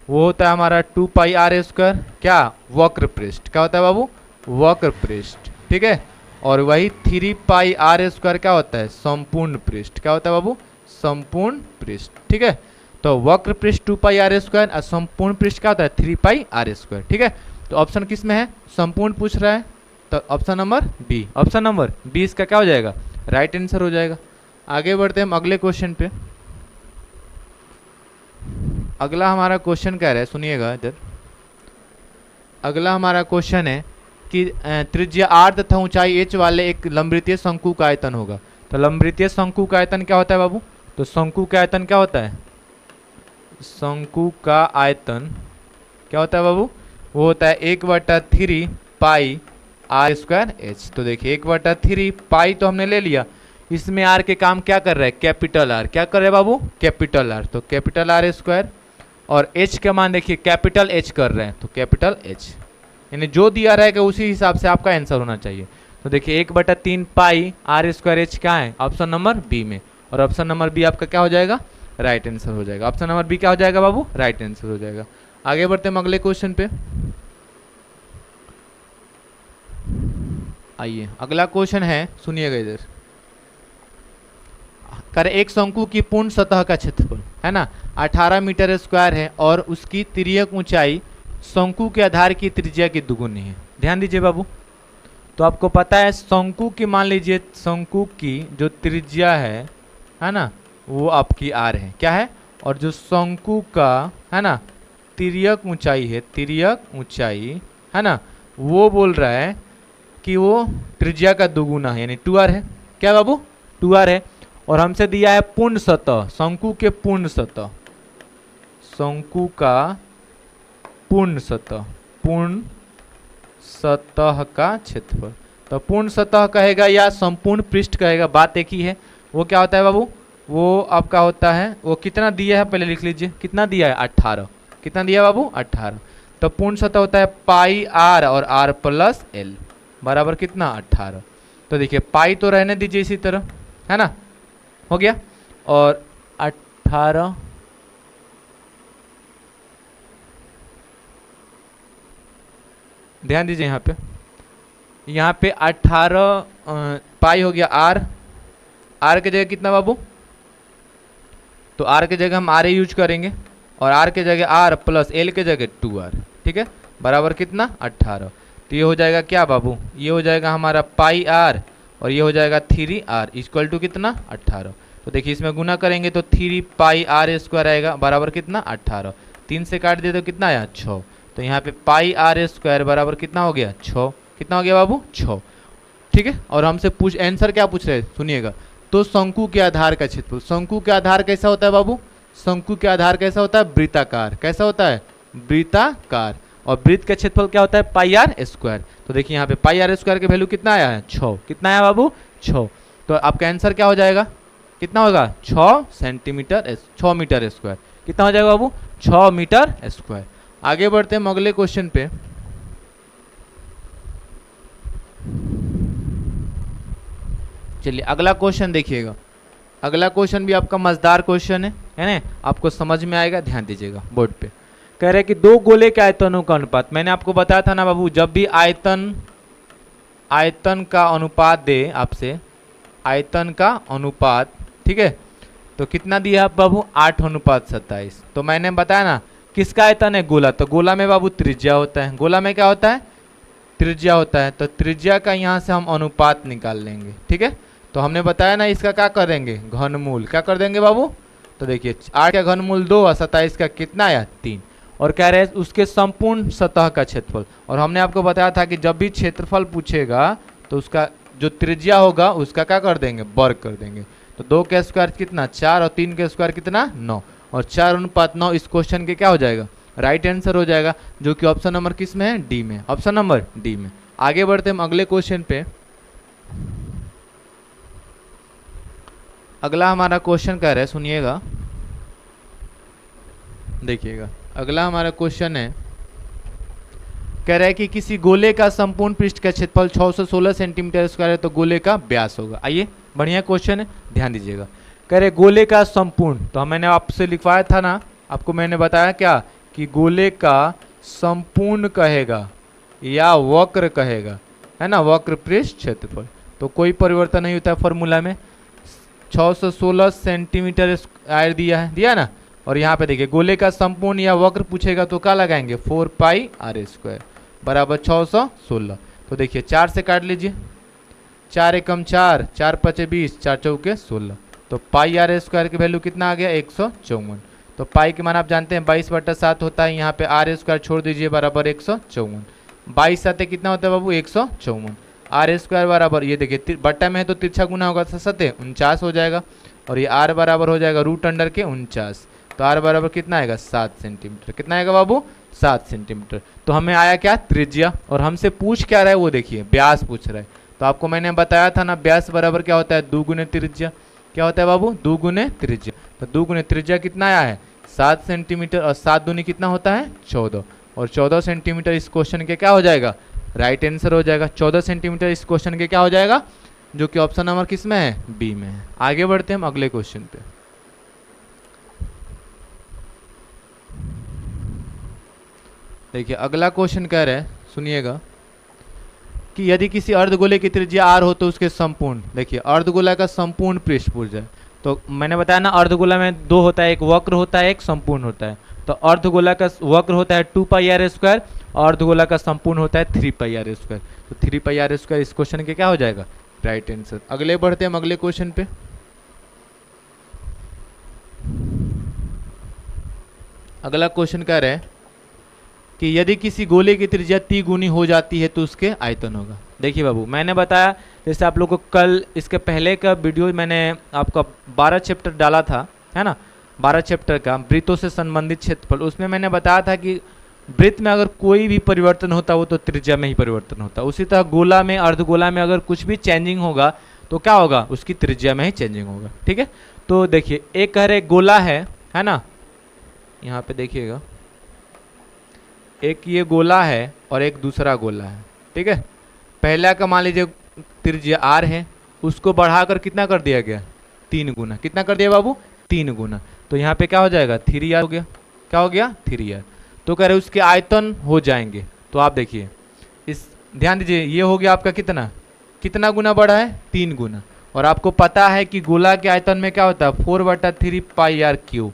S1: वो होता है हमारा 2 पाई आर स्क्वायर। क्या? वक्र पृष्ठ। क्या होता है बाबू? वक्र पृष्ठ, ठीक है। और वही 3 पाई आर स्क्वायर क्या होता है? संपूर्ण पृष्ठ। क्या होता है बाबू? संपूर्ण पृष्ठ, ठीक है। तो वक्र पृष्ठ 2 पाई आर स्क्वायर और संपूर्ण पृष्ठ क्या होता है? 3 पाई आर स्क्वायर, ठीक है। तो ऑप्शन किस में है? संपूर्ण पूछ रहा है, तो option number B. Option number B इसका क्या हो जाएगा? राइट आंसर हो जाएगा। आगे बढ़ते हैं हम अगले क्वेश्चन पे। अगला हमारा क्वेश्चन कह रहा है, सुनिएगा इधर। अगला हमारा क्वेश्चन है कि त्रिज्या r तथा ऊंचाई h वाले एक लंबवृत्तीय शंकु का आयतन होगा। तो लंबवृत्तीय शंकु का आयतन क्या होता है बाबू? तो शंकु का आयतन क्या होता है? शंकु का आयतन क्या होता है बाबू? वो होता है 1/3 पाई आर स्क्वायर एच। तो देखिए 1/3 पाई तो हमने ले लिया, इसमें आर के काम क्या कर रहा है? Capital R. क्या कर रहे हैं बाबू? Capital R. तो कैपिटल आर स्क्वायर, और एच का मान देखिए कैपिटल एच कर रहे हैं, तो कैपिटल एच, यानी जो दिया रहेगा उसी हिसाब से आपका आंसर होना चाहिए। तो देखिए 1/3 पाई आर स्क्वायर एच क्या है? ऑप्शन नंबर बी में, और ऑप्शन नंबर बी आपका क्या हो जाएगा? राइट आंसर हो जाएगा। ऑप्शन नंबर बी क्या हो जाएगा बाबू? राइट आंसर हो जाएगा। आगे बढ़ते हैं अगले क्वेश्चन पे। आइए अगला क्वेश्चन है, सुनिएगा इधर। कर एक शंकु की पूर्ण सतह का क्षेत्रफल है ना 18 मीटर स्क्वायर है और उसकी तिर्यक ऊंचाई शंकु के आधार की त्रिज्या की दुगुनी है। ध्यान दीजिए बाबू, तो आपको पता है शंकु की, मान लीजिए शंकु की जो त्रिज्या है ना, वो आपकी आर है, क्या है, और जो शंकु का है ना तिर्यक ऊंचाई है, तिर्यक ऊंचाई है ना, वो बोल रहा है कि वो त्रिज्या का दुगुना है, यानी 2r है। क्या बाबू? 2r है। और हमसे दिया है पूर्ण सतह, शंकु के पूर्ण सतह, शंकु का पूर्ण सतह, पूर्ण सतह का क्षेत्रफल। तो पूर्ण सतह कहेगा या संपूर्ण पृष्ठ कहेगा, बात एक ही है। वो क्या होता है बाबू? वो आपका होता है, वो कितना दिया है पहले लिख लीजिए, कितना दिया है? 18। कितना दिया बाबू? 18। तो पूर्ण सतह होता है पाई आर और आर प्लस एल बराबर कितना? 18। तो देखिए पाई तो रहने दीजिए इसी तरह, है ना, हो गया। और 18 ध्यान दीजिए यहाँ पे 18 पाई हो गया आर, आर की जगह कितना बाबू? तो आर की जगह हम आर यूज करेंगे, और आर की जगह आर प्लस एल की जगह 2r, ठीक है, बराबर कितना? 18। तो ये हो जाएगा क्या बाबू? ये हो जाएगा हमारा पाई आर और ये हो जाएगा 3r इक्वल टू कितना? 18। तो देखिए इसमें गुना करेंगे तो 3 पाई आर स्क्वायर आएगा बराबर कितना? 18। 3 से काट दिए तो कितना आया? 6। तो यहाँ पे पाई आर स्क्वायर बराबर कितना हो गया? 6। कितना हो गया बाबू? 6, ठीक है। और हमसे आंसर क्या पूछ रहे हैं, सुनिएगा। तो शंकु के आधार का क्षेत्रफल, शंकु के आधार कैसा होता है बाबू? शंकु के आधार कैसा होता है? वृत्ताकार। कैसा होता है? वृत्ताकार। और वृत्त का क्षेत्रफल क्या होता है? पाई आर स्क्वायर। तो देखिए यहाँ पे पाई आर स्क्वायर की वैल्यू कितना आया है? 6। कितना आया बाबू? 6। तो आपका आंसर क्या हो जाएगा? कितना होगा? 6 सेंटीमीटर, 6 मीटर स्क्वायर। कितना हो जाएगा बाबू? 6 मीटर स्क्वायर। आगे बढ़ते हैं अगले क्वेश्चन पे। चलिए अगला क्वेश्चन देखिएगा। अगला क्वेश्चन भी आपका मजेदार क्वेश्चन है ना, आपको समझ में आएगा, ध्यान दीजिएगा बोर्ड पे। कह रहे हैं कि दो गोले के आयतनों का अनुपात, मैंने आपको बताया था ना बाबू, जब भी आयतन का अनुपात दे आपसे, आयतन का अनुपात, ठीक है, तो कितना दिया आप बाबू, 8:27। तो मैंने बताया ना किसका आयतन है, गोला, तो गोला में बाबू त्रिज्या होता है, गोला में क्या होता है, त्रिज्या होता है, तो त्रिज्या का यहाँ से हम अनुपात निकाल लेंगे, ठीक है। तो हमने बताया ना इसका क्या करेंगे, घनमूल, क्या कर देंगे बाबू, तो देखिए 8 का घनमूल 2 और 27 का कितना आया 3, और कह रहे हैं उसके संपूर्ण सतह का क्षेत्रफल। और हमने आपको बताया था कि जब भी क्षेत्रफल पूछेगा तो उसका जो त्रिज्या होगा उसका क्या कर देंगे, वर्ग कर देंगे। तो 2 के स्क्वायर कितना 4 और 3 के स्क्वायर कितना 9, और 4:9 इस क्वेश्चन के क्या हो जाएगा, राइट आंसर हो जाएगा, जो कि ऑप्शन नंबर किस में है, डी में, ऑप्शन नंबर डी में। आगे बढ़ते हम अगले क्वेश्चन पे। अगला हमारा क्वेश्चन कह रहा है, सुनिएगा, देखिएगा, अगला हमारा क्वेश्चन है, कह रहा है कि किसी गोले का संपूर्ण पृष्ठ का क्षेत्रफल 616 सेंटीमीटर स्क्वायर है, तो गोले का व्यास होगा। आइए बढ़िया क्वेश्चन है, ध्यान दीजिएगा। कह रहे गोले का संपूर्ण, तो मैंने आपसे लिखवाया था ना, आपको मैंने बताया क्या कि गोले का संपूर्ण कहेगा या वक्र कहेगा, है ना, वक्र पृष्ठ क्षेत्रफल, तो कोई परिवर्तन नहीं होता है फॉर्मूला में। 616 सेंटीमीटर स्क्वायर दिया ना, और यहाँ पे देखिए गोले का संपूर्ण या वक्र पूछेगा तो क्या लगाएंगे, 4πr² बराबर 616। तो देखिए 4 से काट लीजिए, 4 एकम 4, 4 पचे 20, 4 चौके 16, तो πr² की वैल्यू कितना आ गया, 154। तो पाई के मान आप जानते हैं 22/7 होता है, यहाँ पे r² छोड़ दीजिए बराबर 154, 22 साते कितना होता है बाबू, 154, r² बराबर, ये देखिए बट्टा में है तो तिरछा गुना होगा, सते 49 हो जाएगा, और ये r बराबर हो जाएगा √49, तो r बराबर कितना आएगा, 7 सेंटीमीटर। कितना आएगा बाबू, 7 सेंटीमीटर। तो हमें आया क्या, त्रिज्या, और हमसे पूछ क्या रहा है वो देखिए, व्यास पूछ रहा है। तो आपको मैंने बताया था ना, व्यास बराबर क्या होता है, 2 गुने त्रिज्या। क्या होता है बाबू, 2 गुने त्रिज्या। तो 2 गुने त्रिज्या कितना आया है, 7 सेंटीमीटर, और 7 दूनी कितना होता है, 14, और 14 सेंटीमीटर इस क्वेश्चन के क्या हो जाएगा, राइट आंसर हो जाएगा। 14 सेंटीमीटर इस क्वेश्चन के क्या हो जाएगा, जो कि ऑप्शन नंबर किस में है, बी में है। आगे बढ़ते हैं हम अगले क्वेश्चन पे। देखिए अगला क्वेश्चन कह रहे हैं, सुनिएगा, कि यदि किसी अर्धगोले की त्रिज्या r हो तो उसके संपूर्ण, देखिए अर्धगोला का संपूर्ण पृष्ठ पूछ जाए, तो मैंने बताया ना अर्धगोला में 2 होता है, एक वक्र होता है, एक संपूर्ण होता है। तो अर्धगोला का वक्र होता है 2πr², और अर्धगोला का संपूर्ण होता है 3πr²। तो 3πr² इस क्वेश्चन के क्या हो जाएगा, राइट आंसर। अगले बढ़ते हैं हम अगले क्वेश्चन पे। अगला क्वेश्चन कह रहे हैं कि यदि किसी गोले की त्रिज्या तिगुनी हो जाती है तो उसके आयतन होगा। देखिए बाबू मैंने बताया, जैसे आप लोगों को कल इसके पहले का वीडियो मैंने आपका 12 चैप्टर डाला था, है ना, 12 चैप्टर का वृत्तों से संबंधित क्षेत्रफल, उसमें मैंने बताया था कि वृत्त में अगर कोई भी परिवर्तन होता वो तो त्रिज्या में ही परिवर्तन होता। उसी तरह गोला में, अर्धगोला में अगर कुछ भी चेंजिंग होगा तो क्या होगा, उसकी त्रिज्या में ही चेंजिंग होगा, ठीक है। तो देखिए एक कह रहे गोला है ना, यहाँ पे देखिएगा, एक ये गोला है और एक दूसरा गोला है, ठीक है। पहला का मान लीजिए त्रिज्या r है, उसको बढ़ाकर कितना कर दिया गया, 3 गुना। कितना कर दिया बाबू, 3 गुना। तो यहाँ पे क्या हो जाएगा, 3r हो गया। क्या हो गया, 3r। तो कह रहे उसके आयतन हो जाएंगे। तो आप देखिए इस, ध्यान दीजिए, ये हो गया आपका कितना, कितना गुना बढ़ा है, 3 गुना। और आपको पता है कि गोला के आयतन में क्या होता है, 4/3πr³।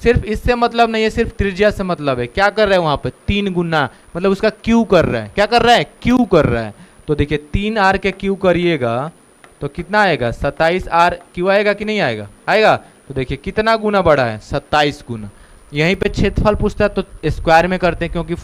S1: सिर्फ इससे मतलब नहीं है, सिर्फ त्रिज्या से मतलब है। क्या कर रहा है वहां पे, 3 गुना, मतलब उसका क्यू कर रहा है। क्या कर रहा है, क्यू कर रहा है। तो देखिए 3r के क्यू करिएगा तो कितना आएगा, 27r क्यू आएगा कि नहीं आएगा, आएगा। तो देखिए कितना गुना बढ़ा है, 27 गुना। यहीं पे क्षेत्रफल पूछता है तो स्क्वायर में करते हैं, क्योंकि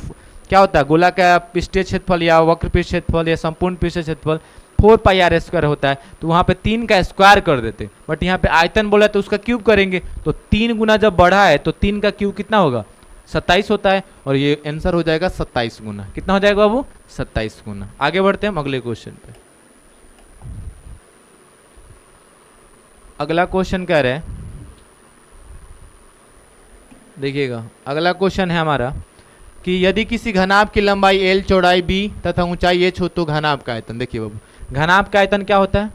S1: क्या होता है, गोला का पृष्ठीय क्षेत्रफल या वक्र पृष्ठ क्षेत्रफल या संपूर्ण पृष्ठीय क्षेत्रफल 4πr² होता है, तो वहाँ पे 3 का स्क्वायर कर देते। बट यहाँ पे आयतन बोला है तो उसका क्यूब करेंगे। तो 3 गुना जब बढ़ा है तो 3 का क्यूब कितना होगा, 27 होता है, और ये आंसर हो जाएगा 27 गुना। कितना हो जाएगा बाबू, 27 गुना। आगे बढ़ते हैं हम अगले क्वेश्चन पे। अगला क्वेश्चन कह रहे हैं, देखिएगा अगला क्वेश्चन है हमारा कि यदि किसी घनाभ की लंबाई l, चौड़ाई b तथा ऊंचाई h हो तो घनाभ का आयतन। देखिए बाबू, घनाभ का आयतन क्या होता है?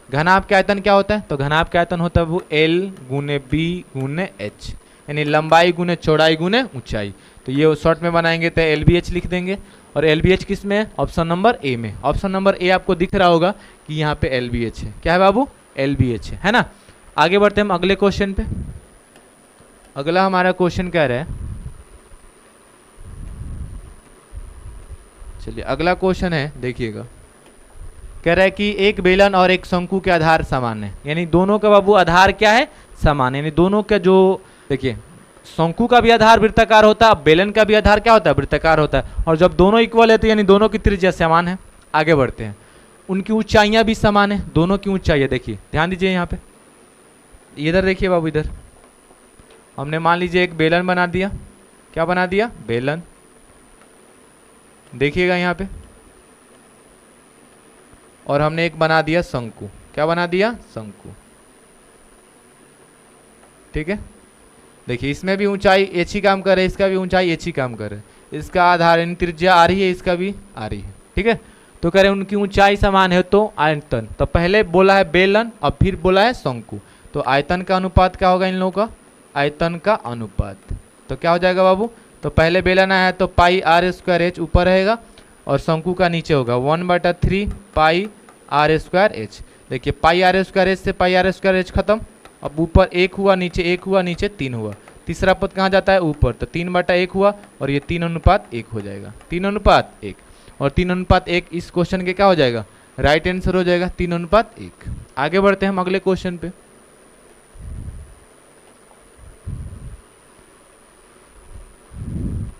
S1: घनाभ का आयतन क्या होता है? तो घनाभ का आयतन होता है वो l गुने b गुने h, यानी लंबाई गुने चौड़ाई गुने ऊंचाई। तो ये शॉर्ट में बनाएंगे तो LBH लिख देंगे। और LBH किस में है? ऑप्शन नंबर ए में। ऑप्शन नंबर ए आपको दिख रहा होगा कि यहाँ पे LBH है। क्या है बाबू? LBH है ना। आगे बढ़ते हैं हम अगले क्वेश्चन पे। अगला हमारा क्वेश्चन कह रहा है, चलिए अगला क्वेश्चन है, देखिएगा। कह रहा है कि एक बेलन और एक शंकु के आधार समान है, यानी दोनों का बाबू आधार क्या है? समान, यानी दोनों का जो, देखिए शंकु का भी आधार वृत्ताकार होता है, बेलन का भी आधार क्या होता है? वृत्ताकार होता है। और जब दोनों इक्वल है तो यानी दोनों की त्रिज्या समान है। आगे बढ़ते हैं, उनकी ऊंचाइयां भी समान है, दोनों की ऊंचाइयां देखिए, ध्यान दीजिए यहाँ पे, इधर देखिए बाबू, इधर हमने मान लीजिए एक बेलन बना दिया। क्या बना दिया? बेलन। देखिएगा यहाँ पे, और हमने एक बना दिया शंकु। क्या बना दिया? शंकु। ठीक है, देखिए इसमें भी ऊंचाई h ही काम कर रहे, इसका भी ऊंचाई h ही काम कर रहे, इसका आधार यानी त्रिज्या आ रही है, इसका भी आ रही है। ठीक है, तो कह रहे उनकी ऊंचाई समान है तो आयतन, तो पहले बोला है बेलन और फिर बोला है शंकु, तो आयतन का अनुपात क्या होगा इन लोगों का? आयतन का अनुपात। तो क्या हो जाएगा बाबू? तो पहले बेलन आया तो पाई आर स्क्वायर एच ऊपर रहेगा और शंकु का नीचे होगा 1/3 पाई आर स्क्वायर एच। देखिए पाई आर स्क्वायर एच से पाई आर स्क्वायर एच खत्म, अब ऊपर एक हुआ, नीचे एक हुआ, नीचे 3 हुआ, तीसरा पद कहाँ जाता है? ऊपर, तो 3/1 हुआ और ये 3:1 हो जाएगा, 3:1। और 3:1 इस क्वेश्चन के क्या हो जाएगा? राइट आंसर हो जाएगा 3:1। आगे बढ़ते हैं हम अगले क्वेश्चन पे।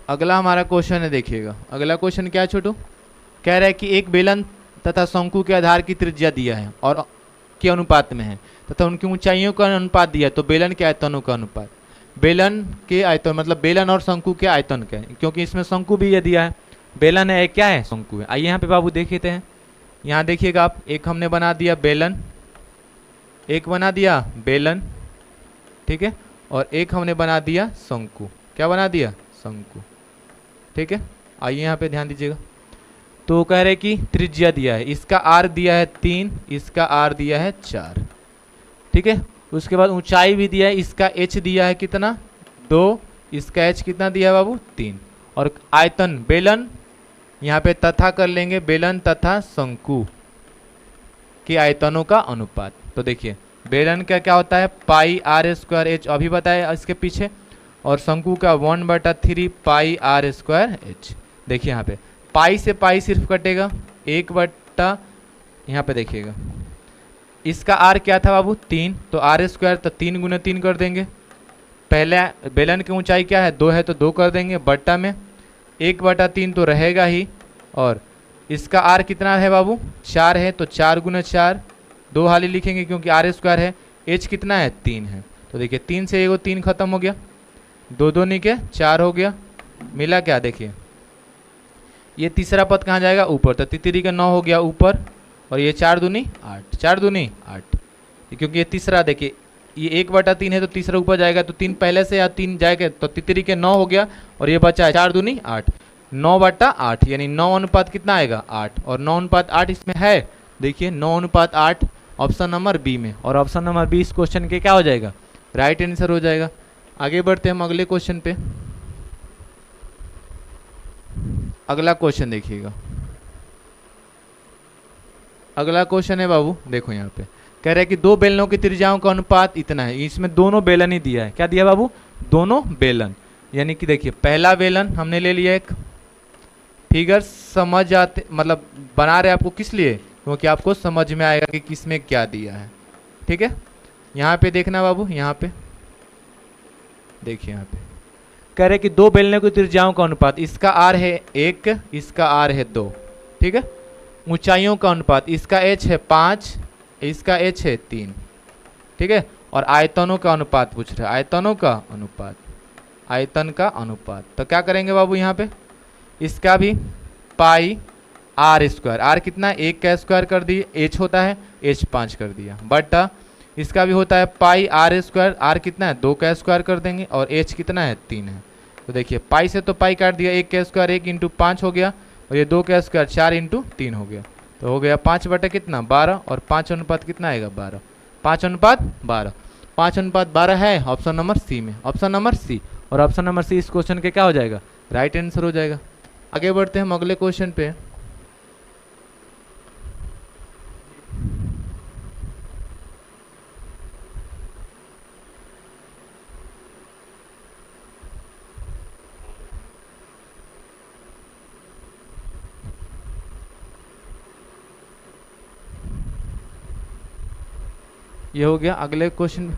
S1: अगला हमारा क्वेश्चन है, देखिएगा अगला क्वेश्चन क्या है छोटू? कह रहा है कि एक बेलन तथा शंकु के आधार की त्रिज्या दिया है और के अनुपात में है तथा उनकी ऊंचाइयों का अनुपात दिया है, तो बेलन के आयतनों का अनुपात। बेलन के आयतन मतलब बेलन और शंकु के आयतन का, क्योंकि इसमें शंकु भी ये दिया है, बेलन है, क्या है? शंकु है। आइए यहाँ पे बाबू देख लेते हैं, यहाँ देखिएगा आप, एक हमने बना दिया बेलन, एक बना दिया बेलन, ठीक है, और एक हमने बना दिया शंकु। क्या बना दिया? शंकु। ठीक है, आइए यहाँ पे ध्यान दीजिएगा, तो कह रहे कि त्रिज्या दिया है, इसका आर दिया है 3, इसका आर दिया है 4। ठीक है, उसके बाद ऊंचाई भी दिया है, इसका एच दिया है कितना? 2, इसका एच कितना दिया है बाबू? 3। और आयतन बेलन यहाँ पे तथा कर लेंगे, बेलन तथा शंकु के आयतनों का अनुपात। तो देखिए बेलन का क्या होता है? पाई आर स्क्वायर एच, अभी बताया इसके पीछे, और शंकु का 1/3 पाई आर स्क्वायर एच। देखिए यहाँ पे पाई से पाई सिर्फ कटेगा, 1/, यहाँ पे देखिएगा इसका आर क्या था बाबू? 3, तो आर स्क्वायर तो 3 × 3 कर देंगे। पहले बेलन की ऊंचाई क्या है? 2 है तो 2 कर देंगे, बट्टा में 1/3 तो रहेगा ही, और इसका आर कितना है बाबू? 4 है, तो 4 × 4, 2 हाली लिखेंगे क्योंकि आर स्क्वायर है। एच कितना है? 3 है, तो देखिए 3 से एगो 3 खत्म हो गया, 2 2 निके 4 हो गया, मिला क्या? देखिए ये तीसरा पद कहाँ जाएगा? ऊपर, तो तितरी का 9 हो गया ऊपर, और ये 4 दूनी 8, 4 दूनी 8, क्योंकि ये तीसरा देखिए ये 1/3 है तो तीसरा ऊपर जाएगा, तो 3 पहले से या 3 जाएगा, तो तितरी के 9 हो गया, और ये बचा है 4 दूनी 8, 9/8, यानी 9 कितना आएगा? 8, और 9:8 इसमें है, देखिए 9:8 ऑप्शन नंबर बी में, और ऑप्शन नंबर बी इस क्वेश्चन के क्या हो जाएगा? राइट आंसर हो जाएगा। आगे बढ़ते हैं हम अगले क्वेश्चन पे। अगला क्वेश्चन देखिएगा, अगला क्वेश्चन है बाबू, देखो यहाँ पे कह रहे हैं कि दो बेलनों की त्रिज्याओं का अनुपात इतना है, इसमें दोनों बेलन ही दिया है। क्या दिया बाबू? दोनों बेलन, यानी कि देखिए पहला बेलन हमने ले लिया एक, फिगर समझ आते मतलब बना रहे आपको किस लिए? क्योंकि आपको समझ में आएगा कि किसमें क्या दिया है। ठीक है, यहाँ पे देखना बाबू, यहाँ पे देखिए, यहाँ पे कह रहे कि दो बेलने की त्रिज्याओं का अनुपात, इसका आर है 1, इसका आर है 2। ठीक है, ऊंचाइयों का अनुपात, इसका एच है 5, इसका एच है 3। ठीक है, और आयतनों का अनुपात पूछ रहे हैं, आयतनों का अनुपात, आयतन का अनुपात। तो क्या करेंगे बाबू? यहाँ पे इसका भी पाई आर स्क्वायर, आर कितना? 1 का स्क्वायर कर दिए, एच होता है एच 5 कर दिया, बटा इसका भी होता है पाई आर स्क्वायर, आर कितना है? 2 का स्क्वायर कर देंगे, और एच कितना है? 3 है, तो देखिए पाई से तो पाई काट दिया, 1 का स्क्वायर 1 इंटू 5 हो गया, और ये 2 का स्क्वायर 4 इंटू 3 हो गया, तो हो गया 5 बटा कितना 12, और 5 अनुपात कितना आएगा 12, 5 अनुपात 12, 5 अनुपात 12 है ऑप्शन नंबर सी में, ऑप्शन नंबर सी, और ऑप्शन नंबर सी इस क्वेश्चन के क्या हो जाएगा, राइट आंसर हो जाएगा। आगे बढ़ते हैं हम अगले क्वेश्चन पे। ये हो गया अगले क्वेश्चन।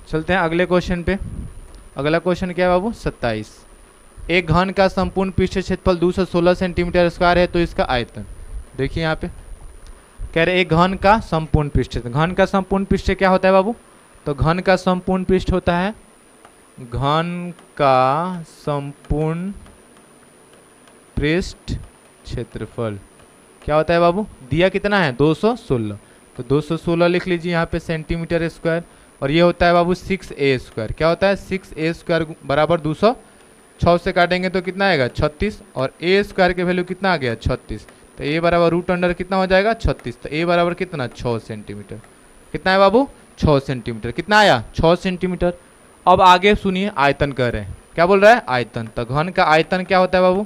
S1: चलते हैं अगले क्वेश्चन पे। अगला क्वेश्चन क्या है बाबू 27। एक घन का संपूर्ण पृष्ठ क्षेत्रफल 216 सेंटीमीटर स्क्वायर है, तो इसका आयतन देखिए यहाँ पे कह रहे एक घन का संपूर्ण पृष्ठ। घन का संपूर्ण पृष्ठ क्या होता है बाबू, तो घन का संपूर्ण पृष्ठ होता है, घन का संपूर्ण पृष्ठ क्षेत्रफल क्या होता है बाबू, दिया कितना है 216, तो 216 लिख लीजिए यहाँ पे सेंटीमीटर स्क्वायर, और ये होता है बाबू 6a स्क्वायर। क्या होता है 6a स्क्वायर बराबर 206 से काटेंगे तो कितना आएगा 36, और a स्क्वायर के वैल्यू कितना आ गया 36, तो a बराबर रूट अंडर कितना हो जाएगा 36, तो a बराबर कितना 6 सेंटीमीटर। कितना है बाबू 6 सेंटीमीटर, कितना आया 6 सेंटीमीटर। अब आगे सुनिए आयतन कह रहे हैं, क्या बोल रहा है आयतन, तो घन का आयतन क्या होता है बाबू,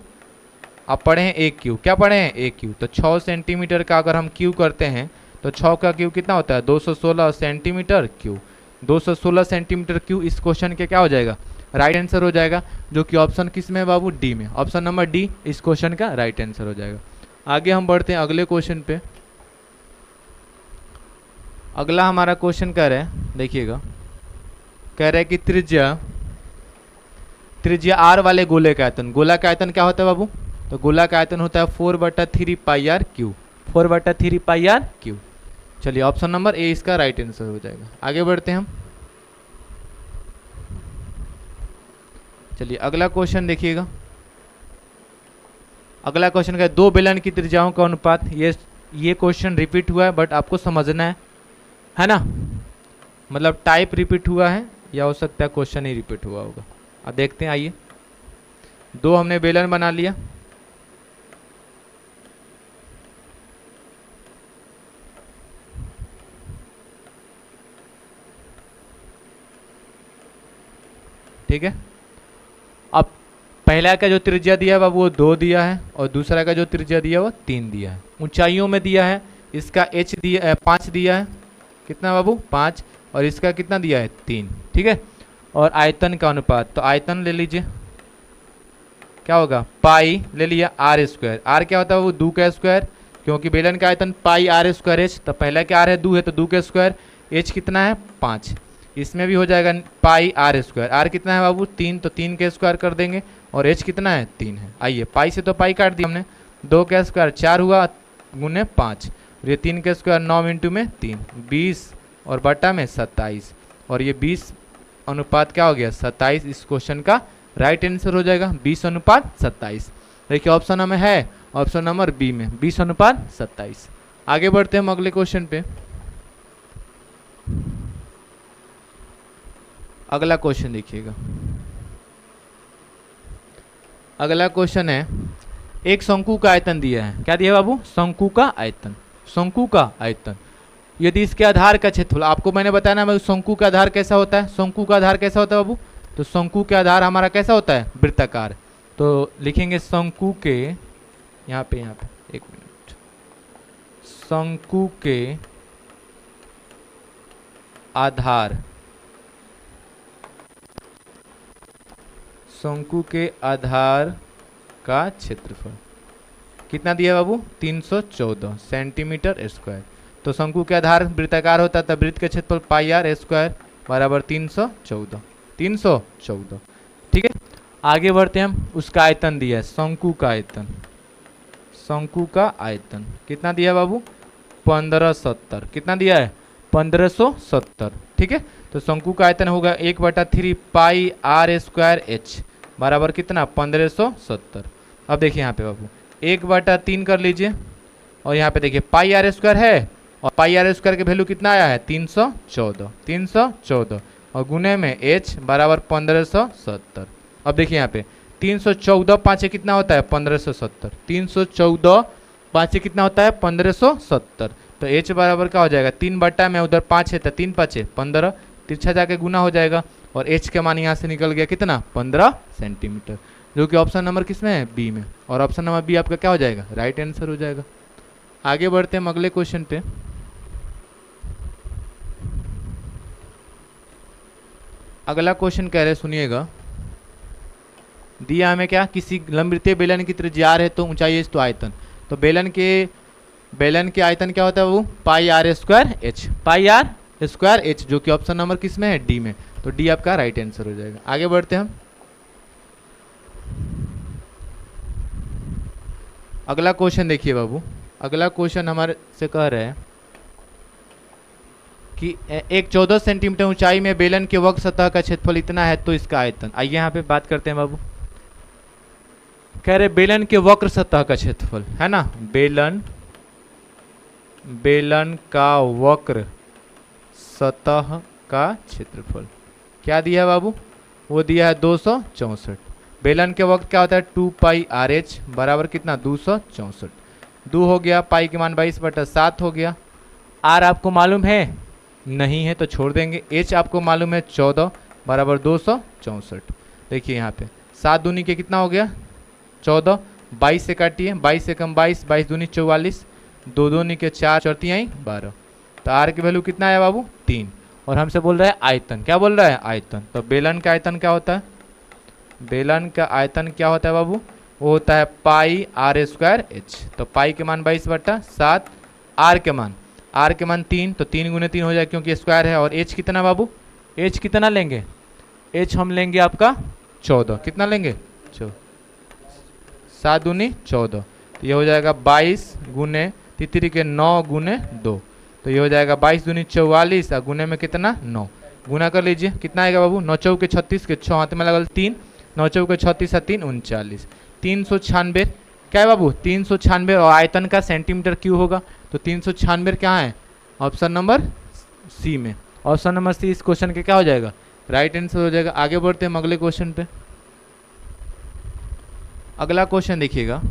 S1: आप पढ़े हैं एक क्यू, क्या पढ़े हैं एक क्यू, तो 6 सेंटीमीटर का अगर हम क्यू करते हैं तो 6 का क्यू कितना होता है 216 सेंटीमीटर क्यू, 216 सेंटीमीटर क्यू इस क्वेश्चन के क्या हो जाएगा राइट आंसर हो जाएगा, जो कि ऑप्शन किस में है बाबू डी में, ऑप्शन नंबर डी इस क्वेश्चन का राइट आंसर हो जाएगा। आगे हम बढ़ते हैं अगले क्वेश्चन पे। अगला हमारा क्वेश्चन कह रहे हैं, देखिएगा कह रहे हैं कि त्रिज्या आर वाले गोले का आयतन, गोला का आयतन क्या होता है बाबू, तो गोला का आयतन होता है 4/3 pi R cube, 4/3 pi R cube. चलिए ऑप्शन नंबर ए इसका राइट आंसर हो जाएगा। आगे बढ़ते हैं हम। चलिए अगला क्वेश्चन देखिएगा। अगला क्वेश्चन का दो बेलन की त्रिज्याओं का अनुपात, ये क्वेश्चन रिपीट हुआ है बट आपको समझना है ना, मतलब टाइप रिपीट हुआ है या हो सकता है क्वेश्चन ही रिपीट हुआ होगा। अब देखते हैं, आइए दो हमने बेलन बना लिया, ठीक है। अब पहला का जो त्रिज्या दिया है वो 2 दिया है, और दूसरा का जो त्रिज्या दिया है वो 3 दिया है। ऊंचाइयों में दिया है, इसका h दिया 5 दिया है, कितना बाबू 5, और इसका कितना दिया है 3, ठीक है। और आयतन का अनुपात, तो आयतन ले लीजिए, क्या होगा पाई ले लिया आर स्क्वायर, आर क्या होता है वो 2 का स्क्वायर, क्योंकि बेलन का आयतन पाई आर स्क्वायर एच, तो पहला क्या आर है 2 है तो 2 का स्क्वायर, एच कितना है 5, इसमें भी हो जाएगा पाई आर स्क्वायर, आर कितना है बाबू 3, तो 3 के स्क्वायर कर देंगे, और एच कितना है 3 है। आइए पाई से तो पाई काट दिया हमने, 2 का स्क्वायर 4 हुआ गुने 5, और ये 3 के स्क्वायर 9 इंटू में 3 20, और बटा में 27, और ये 20 अनुपात क्या हो गया 27, इस क्वेश्चन का राइट आंसर हो जाएगा 20/27। देखिए ऑप्शन में है, ऑप्शन नंबर बी में 20/27। आगे बढ़ते हैं हम अगले क्वेश्चन पे। अगला क्वेश्चन देखिएगा। अगला क्वेश्चन है, एक शंकु का आयतन दिया है, क्या दिया है बाबू शंकु का आयतन, शंकु का आयतन, यदि इसके आधार का क्षेत्रफल, आपको मैंने बताया ना शंकु का आधार कैसा होता है, शंकु का आधार कैसा होता है बाबू, तो शंकु के आधार हमारा कैसा होता है वृत्ताकार, तो लिखेंगे शंकु के, यहाँ पे एक मिनट, शंकु के आधार, शंकु के आधार का क्षेत्रफल कितना दिया बाबू 314 सेंटीमीटर स्क्वायर, तो शंकु के आधार वृत्ताकार होता है, तब वृत्त के क्षेत्रफल पाई आर स्क्वायर बराबर 314, ठीक है। आगे बढ़ते हैं हम, उसका आयतन दिया है शंकु का आयतन, शंकु का आयतन कितना दिया है बाबू 1570, कितना दिया है 1570, ठीक है। तो शंकु का आयतन होगा 1/3 पाई आर स्क्वायर एच बराबर कितना 1570। अब देखिए यहाँ पे बाबू 1/3 कर लीजिए, और यहाँ पे देखिए पाई आर स्क्वायर है, और पाई आर स्क्वायर की वैल्यू कितना आया है 314 और गुने में h बराबर 1570। अब देखिए यहाँ पे 314 पाँच कितना होता है 1570, 314 पाँच कितना होता है 1570। तो h बराबर क्या हो जाएगा 3 में उधर 5 है तो 3 5 15, तिरछा जाके गुना हो जाएगा और h का मान यहाँ से निकल गया कितना 15 सेंटीमीटर, जो कि ऑप्शन नंबर किस में है बी में। और ऑप्शन नंबर बी आपका क्या हो जाएगा राइट आंसर हो जाएगा। आगे बढ़ते हैं हम अगले क्वेश्चन पे। अगला क्वेश्चन कह रहे सुनिएगा, दिया हमें क्या किसी लंबवृत्तीय बेलन की त्रिज्या r है तो ऊंचाई h तो आयतन। तो बेलन के आयतन क्या होता है वो pi R square H, pi R square H, जो कि ऑप्शन नंबर किस में है डी में। तो डी आपका राइट आंसर हो जाएगा। आगे बढ़ते हैं हम। अगला क्वेश्चन देखिए बाबू, अगला क्वेश्चन हमारे से कह रहे हैं कि एक 14 सेंटीमीटर ऊंचाई में बेलन के वक्र सतह का क्षेत्रफल इतना है तो इसका आयतन। आइए यहाँ पे बात करते हैं बाबू। कह रहे बेलन के वक्र सतह का क्षेत्रफल है ना, बेलन का वक्र सतह का क्षेत्रफल क्या दिया है बाबू, वो दिया है 264। बेलन के वक्र क्या होता है 2 पाई आर एच बराबर कितना 264, 2 हो गया, पाई के मान 22/7 हो गया। आर आपको मालूम है नहीं है तो छोड़ देंगे, एच आपको मालूम है 14 बराबर 264। देखिए यहाँ पे 7 दूनी के कितना हो गया 14, 22 से काटिए, 22 से कम 22, 22 दूनी 44, 2 दूनी के 4 चौथियाई 12। तो आर की वैल्यू कितना आया बाबू 3, और हमसे बोल रहा है आयतन, क्या बोल रहा है आयतन। तो बेलन का आयतन क्या होता है, बेलन का आयतन क्या होता है बाबू, वो होता है पाई आर स्क्वायर एच। तो पाई के मान 22/7, आर के मान 3, तो 3 गुने 3 हो जाए क्योंकि स्क्वायर है। और एच कितना बाबू, एच कितना लेंगे, एच हम लेंगे आपका 14, कितना लेंगे 7 दूनी 14, तो ये हो जाएगा 22 गुने तितरी के 9 गुने 2, तो ये हो जाएगा 22 दूनी 44 और गुने में कितना 9, गुना कर लीजिए कितना आएगा बाबू 9 चौके 36 के 6 हाथ में लगल 3, 9 चौके 36 3 39, 396 क्या है बाबू 396। और आयतन का सेंटीमीटर क्यूब होगा, तो 396 क्या है ऑप्शन नंबर सी में। ऑप्शन नंबर सी इस क्वेश्चन के क्या हो जाएगा राइट आंसर हो जाएगा। आगे बढ़ते हैं अगले क्वेश्चन पे। अगला क्वेश्चन देखिएगा,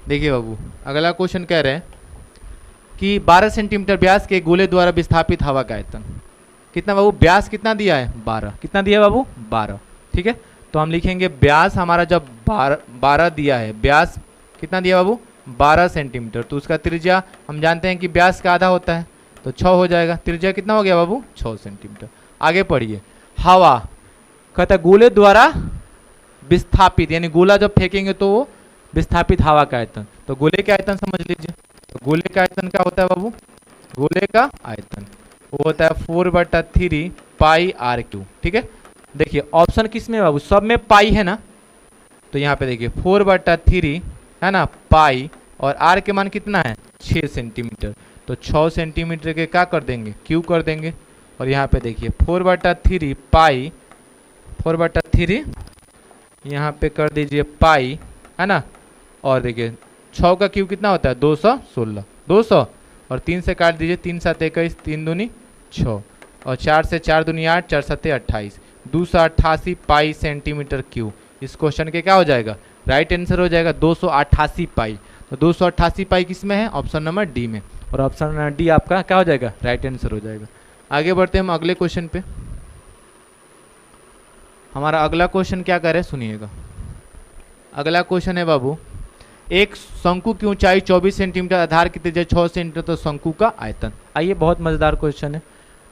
S1: देखिए बाबू अगला क्वेश्चन कह रहे हैं कि 12 सेंटीमीटर व्यास के गोले द्वारा विस्थापित हवा का आयतन कितना बाबू, व्यास कितना दिया है 12, कितना दिया है बाबू 12, ठीक है। तो हम लिखेंगे व्यास हमारा जब 12 दिया है, व्यास कितना दिया बाबू 12 सेंटीमीटर, तो उसका त्रिज्या हम जानते हैं कि व्यास का आधा होता है तो 6 हो जाएगा, त्रिज्या कितना हो गया बाबू 6 सेंटीमीटर। आगे पढ़िए, हवा कहता है गोले द्वारा विस्थापित, यानी गोला जब फेंकेंगे तो वो विस्थापित हवा का आयतन। तो गोले का आयतन समझ लीजिए, तो गोले का आयतन क्या होता है बाबू, गोले का आयतन वो होता है 4/3 पाई आर क्यू, ठीक है। देखिए ऑप्शन किस में बाबू, सब में पाई है ना, तो यहाँ पे देखिए 4/3 है ना पाई, और आर के मान कितना है 6 सेंटीमीटर, तो 6 सेंटीमीटर के क्या कर देंगे क्यू कर देंगे। और यहाँ पे देखिए 4/3 पाई, 4/3 यहाँ पे कर दीजिए पाई है ना, और देखिए 6 का क्यूब कितना होता है 216, 200 और 3 से काट दीजिए, 3 7 21, 3 दूनी 6 और 4 से 4 दूनी 8, 4 7 28, 288 पाई सेंटीमीटर क्यूब। इस क्वेश्चन के क्या हो जाएगा राइट आंसर हो जाएगा 288 पाई। तो 288 पाई किस में है ऑप्शन नंबर डी में, और ऑप्शन डी आपका क्या हो जाएगा राइट आंसर हो जाएगा। आगे बढ़ते हैं हम अगले क्वेश्चन पे। हमारा अगला क्वेश्चन क्या करे सुनिएगा। अगला क्वेश्चन है बाबू, एक शंकु की ऊंचाई 24 सेंटीमीटर, आधार की त्रिज्या 6 सेंटीमीटर, तो शंकु का आयतन। आइए बहुत मजेदार क्वेश्चन है।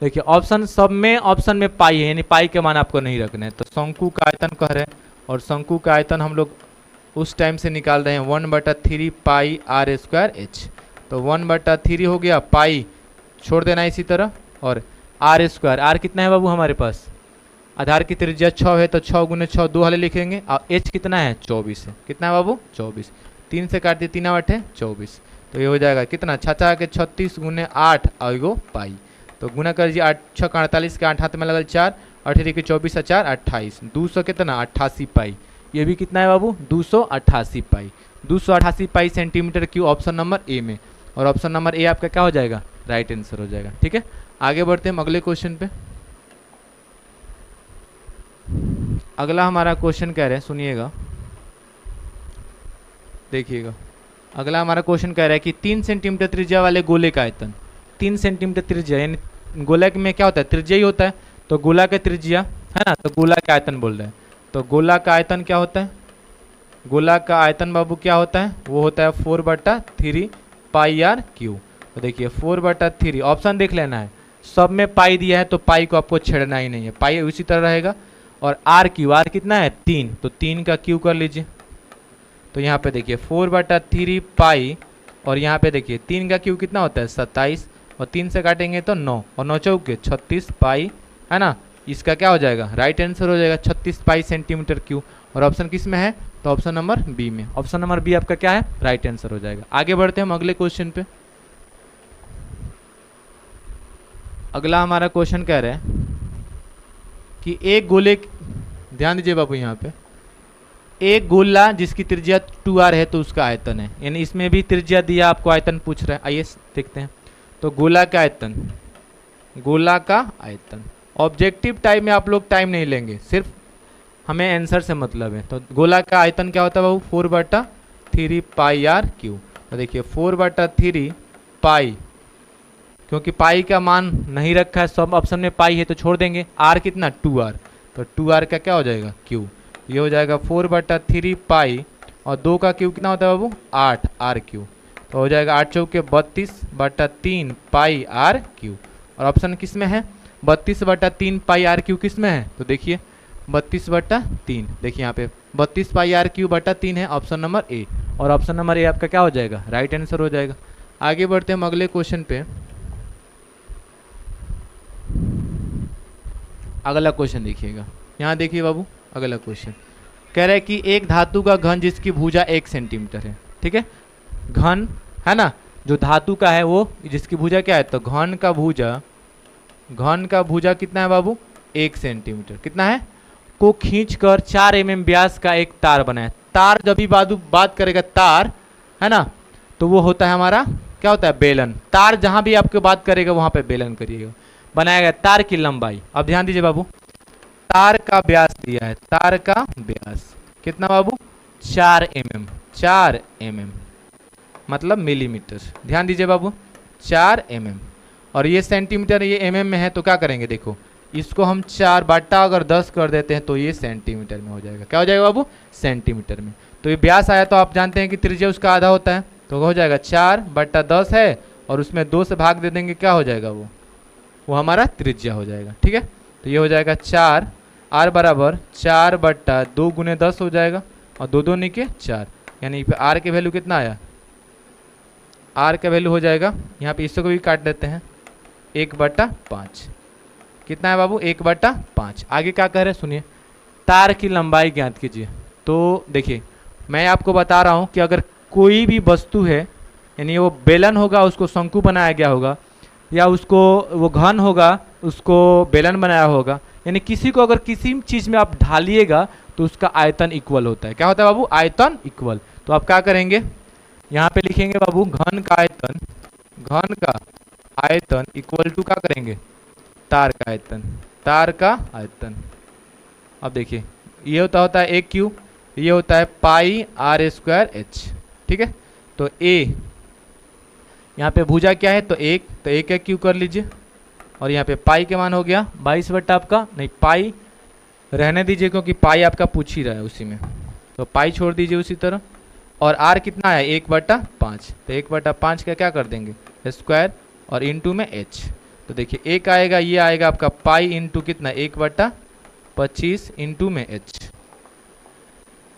S1: देखिए ऑप्शन सब में, ऑप्शन में पाई है, यानी पाई के मान आपको नहीं रखना है। तो शंकु का आयतन कह रहे हैं, और शंकु का आयतन हम लोग उस टाइम से निकाल रहे हैं 1/3 पाई आर स्क्वायर एच। तो 1/3 हो गया, पाई छोड़ देना इसी तरह, और आर स्क्वायर, आर कितना है बाबू हमारे पास, आधार की त्रिज्या 6 है तो 6 गुने 6 2 वाले लिखेंगे, और एच कितना है 24 है, कितना है बाबू 24, 3 से काट दिए 3 8 है 24, तो ये हो जाएगा कितना 6 के 36 गुने 8 और एगो पाई। तो गुना कर दीजिए 8 6 48 के 8 हाथ में लगल 4, 18 के 24 4 28, 200 कितना 88 पाई। ये भी कितना है बाबू 288 पाई। 288 पाई सेंटीमीटर क्यूब ऑप्शन नंबर ए में, और ऑप्शन नंबर ए आपका क्या हो जाएगा, राइट आंसर हो जाएगा। ठीक है, आगे बढ़ते हैं हम अगले क्वेश्चन पे। अगला हमारा क्वेश्चन कह रहे हैं, सुनिएगा, देखिएगा। अगला हमारा क्वेश्चन कह रहा है कि 3 सेंटीमीटर त्रिज्या वाले गोले का आयतन, 3 सेंटीमीटर त्रिज्या, यानी गोला में क्या होता है, त्रिज्या ही होता है, तो गोला का त्रिज्या है ना, तो गोला का आयतन बोल रहे हैं। तो गोला का आयतन क्या होता है, गोला का आयतन बाबू क्या होता है, वो होता है 4/3 पाई आर क्यू। तो देखिए 4/3, ऑप्शन देख लेना है, सब में पाई दिया है तो पाई को आपको छेड़ना ही नहीं है, पाई उसी तरह रहेगा। और आर क्यू, आर कितना है 3, तो 3 का क्यू कर लीजिए। तो यहाँ पे देखिए 4/3 पाई, और यहाँ पे देखिए 3 का क्यू कितना होता है 27, और 3 से काटेंगे तो 9, और 9 चौके 36 पाई, है ना। इसका क्या हो जाएगा, राइट आंसर हो जाएगा 36 पाई सेंटीमीटर क्यू। और ऑप्शन किस में है, तो ऑप्शन नंबर बी में, ऑप्शन नंबर बी आपका क्या है, राइट आंसर हो जाएगा। आगे बढ़ते हैं हम अगले क्वेश्चन पे। अगला हमारा क्वेश्चन कह रहा है कि एक गोले, ध्यान दीजिए बाबू, यहाँ पे एक गोला जिसकी त्रिज्या 2r है तो उसका आयतन है, यानी इसमें भी त्रिज्या दिया आपको, आयतन पूछ रहा है। आइए देखते हैं। तो गोला का आयतन, गोला का आयतन, ऑब्जेक्टिव टाइम में आप लोग टाइम नहीं लेंगे, सिर्फ हमें आंसर से मतलब है। तो गोला का आयतन क्या होता है बाबू, 4/3 पाई आर क्यू। तो देखिए 4/3 पाई, क्योंकि पाई का मान नहीं रखा है, सब ऑप्शन में पाई है तो छोड़ देंगे। आर कितना 2r, तो 2r का क्या हो जाएगा क्यू, ये हो जाएगा 4/3 पाई, और 2 का क्यू कितना होता है बाबू 8 आर क्यू। तो हो जाएगा 8 चौके 32/3 पाई आर क्यू। और ऑप्शन किस में है, 32/3 पाई आर क्यू किस में है, तो देखिए 32/3, देखिए यहाँ पे 32 पाई आर क्यू बटा 3 है, ऑप्शन नंबर ए। और ऑप्शन नंबर ए आपका क्या हो जाएगा, राइट आंसर हो जाएगा। आगे बढ़ते हैं हम अगले क्वेश्चन पे। अगला क्वेश्चन देखिएगा, यहाँ देखिए बाबू, अगला क्वेश्चन कह रहा है कि एक धातु का घन जिसकी भुजा 1 सेंटीमीटर है। ठीक है, घन है ना, जो धातु का है वो, जिसकी भुजा क्या है, तो घन का भुजा कितना है बाबू 1 सेंटीमीटर, कितना है, को खींचकर 4 mm व्यास का एक तार बनाए। तार जब भी बात करेगा तार, है ना, तो वो होता है हमारा क्या होता है, बेलन। तार जहां भी आपको बात करेगा वहां पे बेलन करिएगा। बनाया गया तार की लंबाई, अब ध्यान दीजिए बाबू, तार का व्यास दिया है, तार का व्यास कितना बाबू 4 mm, 4 mm मतलब मिलीमीटर। ध्यान दीजिए बाबू 4 mm, और ये सेंटीमीटर, ये mm में है, तो क्या करेंगे, देखो इसको हम 4 अगर 10 कर देते हैं तो ये सेंटीमीटर में हो जाएगा। क्या हो जाएगा बाबू, सेंटीमीटर में। तो ये व्यास आया, तो आप जानते हैं कि त्रिज्या उसका आधा होता है, तो हो जाएगा 4/10 है, और उसमें 2 से भाग दे देंगे, क्या हो जाएगा वो हमारा त्रिज्या हो जाएगा। ठीक है, तो ये हो जाएगा 4, आर बराबर 4/2 × 10 हो जाएगा, और 2 2 निके 4, यानी पे आर के वैल्यू कितना आया, आर का वैल्यू हो जाएगा, यहाँ पे इसको भी काट देते हैं, 1/5, कितना है बाबू 1/5। आगे क्या कह रहे हैं सुनिए, तार की लंबाई ज्ञात कीजिए। तो देखिए मैं आपको बता रहा हूँ कि अगर कोई भी वस्तु है, यानी वो बेलन होगा उसको शंकु बनाया गया होगा, या उसको वो घन होगा उसको बेलन बनाया होगा, यानी किसी को अगर किसी चीज़ में आप ढालिएगा तो उसका आयतन इक्वल होता है। क्या होता है बाबू, आयतन इक्वल। तो आप क्या करेंगे, यहाँ पे लिखेंगे बाबू घन का आयतन इक्वल टू क्या करेंगे, तार का आयतन, तार का आयतन। अब देखिए ये होता है एक क्यू, ये होता है पाई r² h। ठीक है, तो a यहाँ पे भुजा क्या है, तो 1, तो 1 का क्यू कर लीजिए, और यहाँ पे पाई के मान हो गया 22 आपका, नहीं पाई रहने दीजिए क्योंकि पाई आपका पूछ ही रहा है उसी में, तो पाई छोड़ दीजिए उसी तरह। और r कितना है 1/5, तो 1/5 का क्या कर देंगे स्क्वायर, और इंटू में h। तो देखिए 1 आएगा, ये आएगा आपका पाई इंटू कितना 1/25 इंटू में h,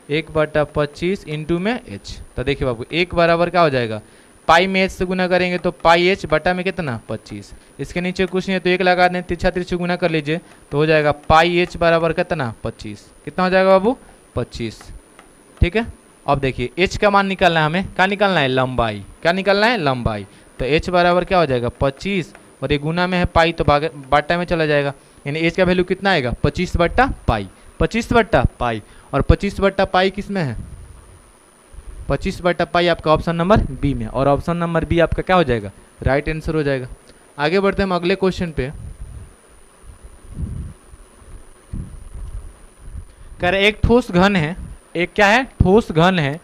S1: 1/25 इंटू में h। तो देखिए बाबू 1 बराबर क्या हो जाएगा, पाई में h से गुना करेंगे तो पाई h बटा में कितना 25, इसके नीचे कुछ नहीं है तो 1 लगा दें, तिरछा तिरछी गुना कर लीजिए, तो हो जाएगा पाई h बराबर कितना 25, कितना हो जाएगा बाबू 25। ठीक है, अब देखिए h का मान निकालना है हमें, क्या निकालना है लंबाई, क्या निकालना है लंबाई। तो h बराबर क्या हो जाएगा 25, और ये गुना में है पाई तो बाटा में चला जाएगा, यानी h का वैल्यू कितना आएगा 25/पाई, 25/पाई। और 25/पाई किस में है, 25/पाई आपका ऑप्शन नंबर बी में, और ऑप्शन नंबर बी आपका क्या हो जाएगा, राइट आंसर हो जाएगा। आगे बढ़ते हैं हम अगले क्वेश्चन पे। कह रहे एक ठोस घन है, एक क्या है, ठोस घन है,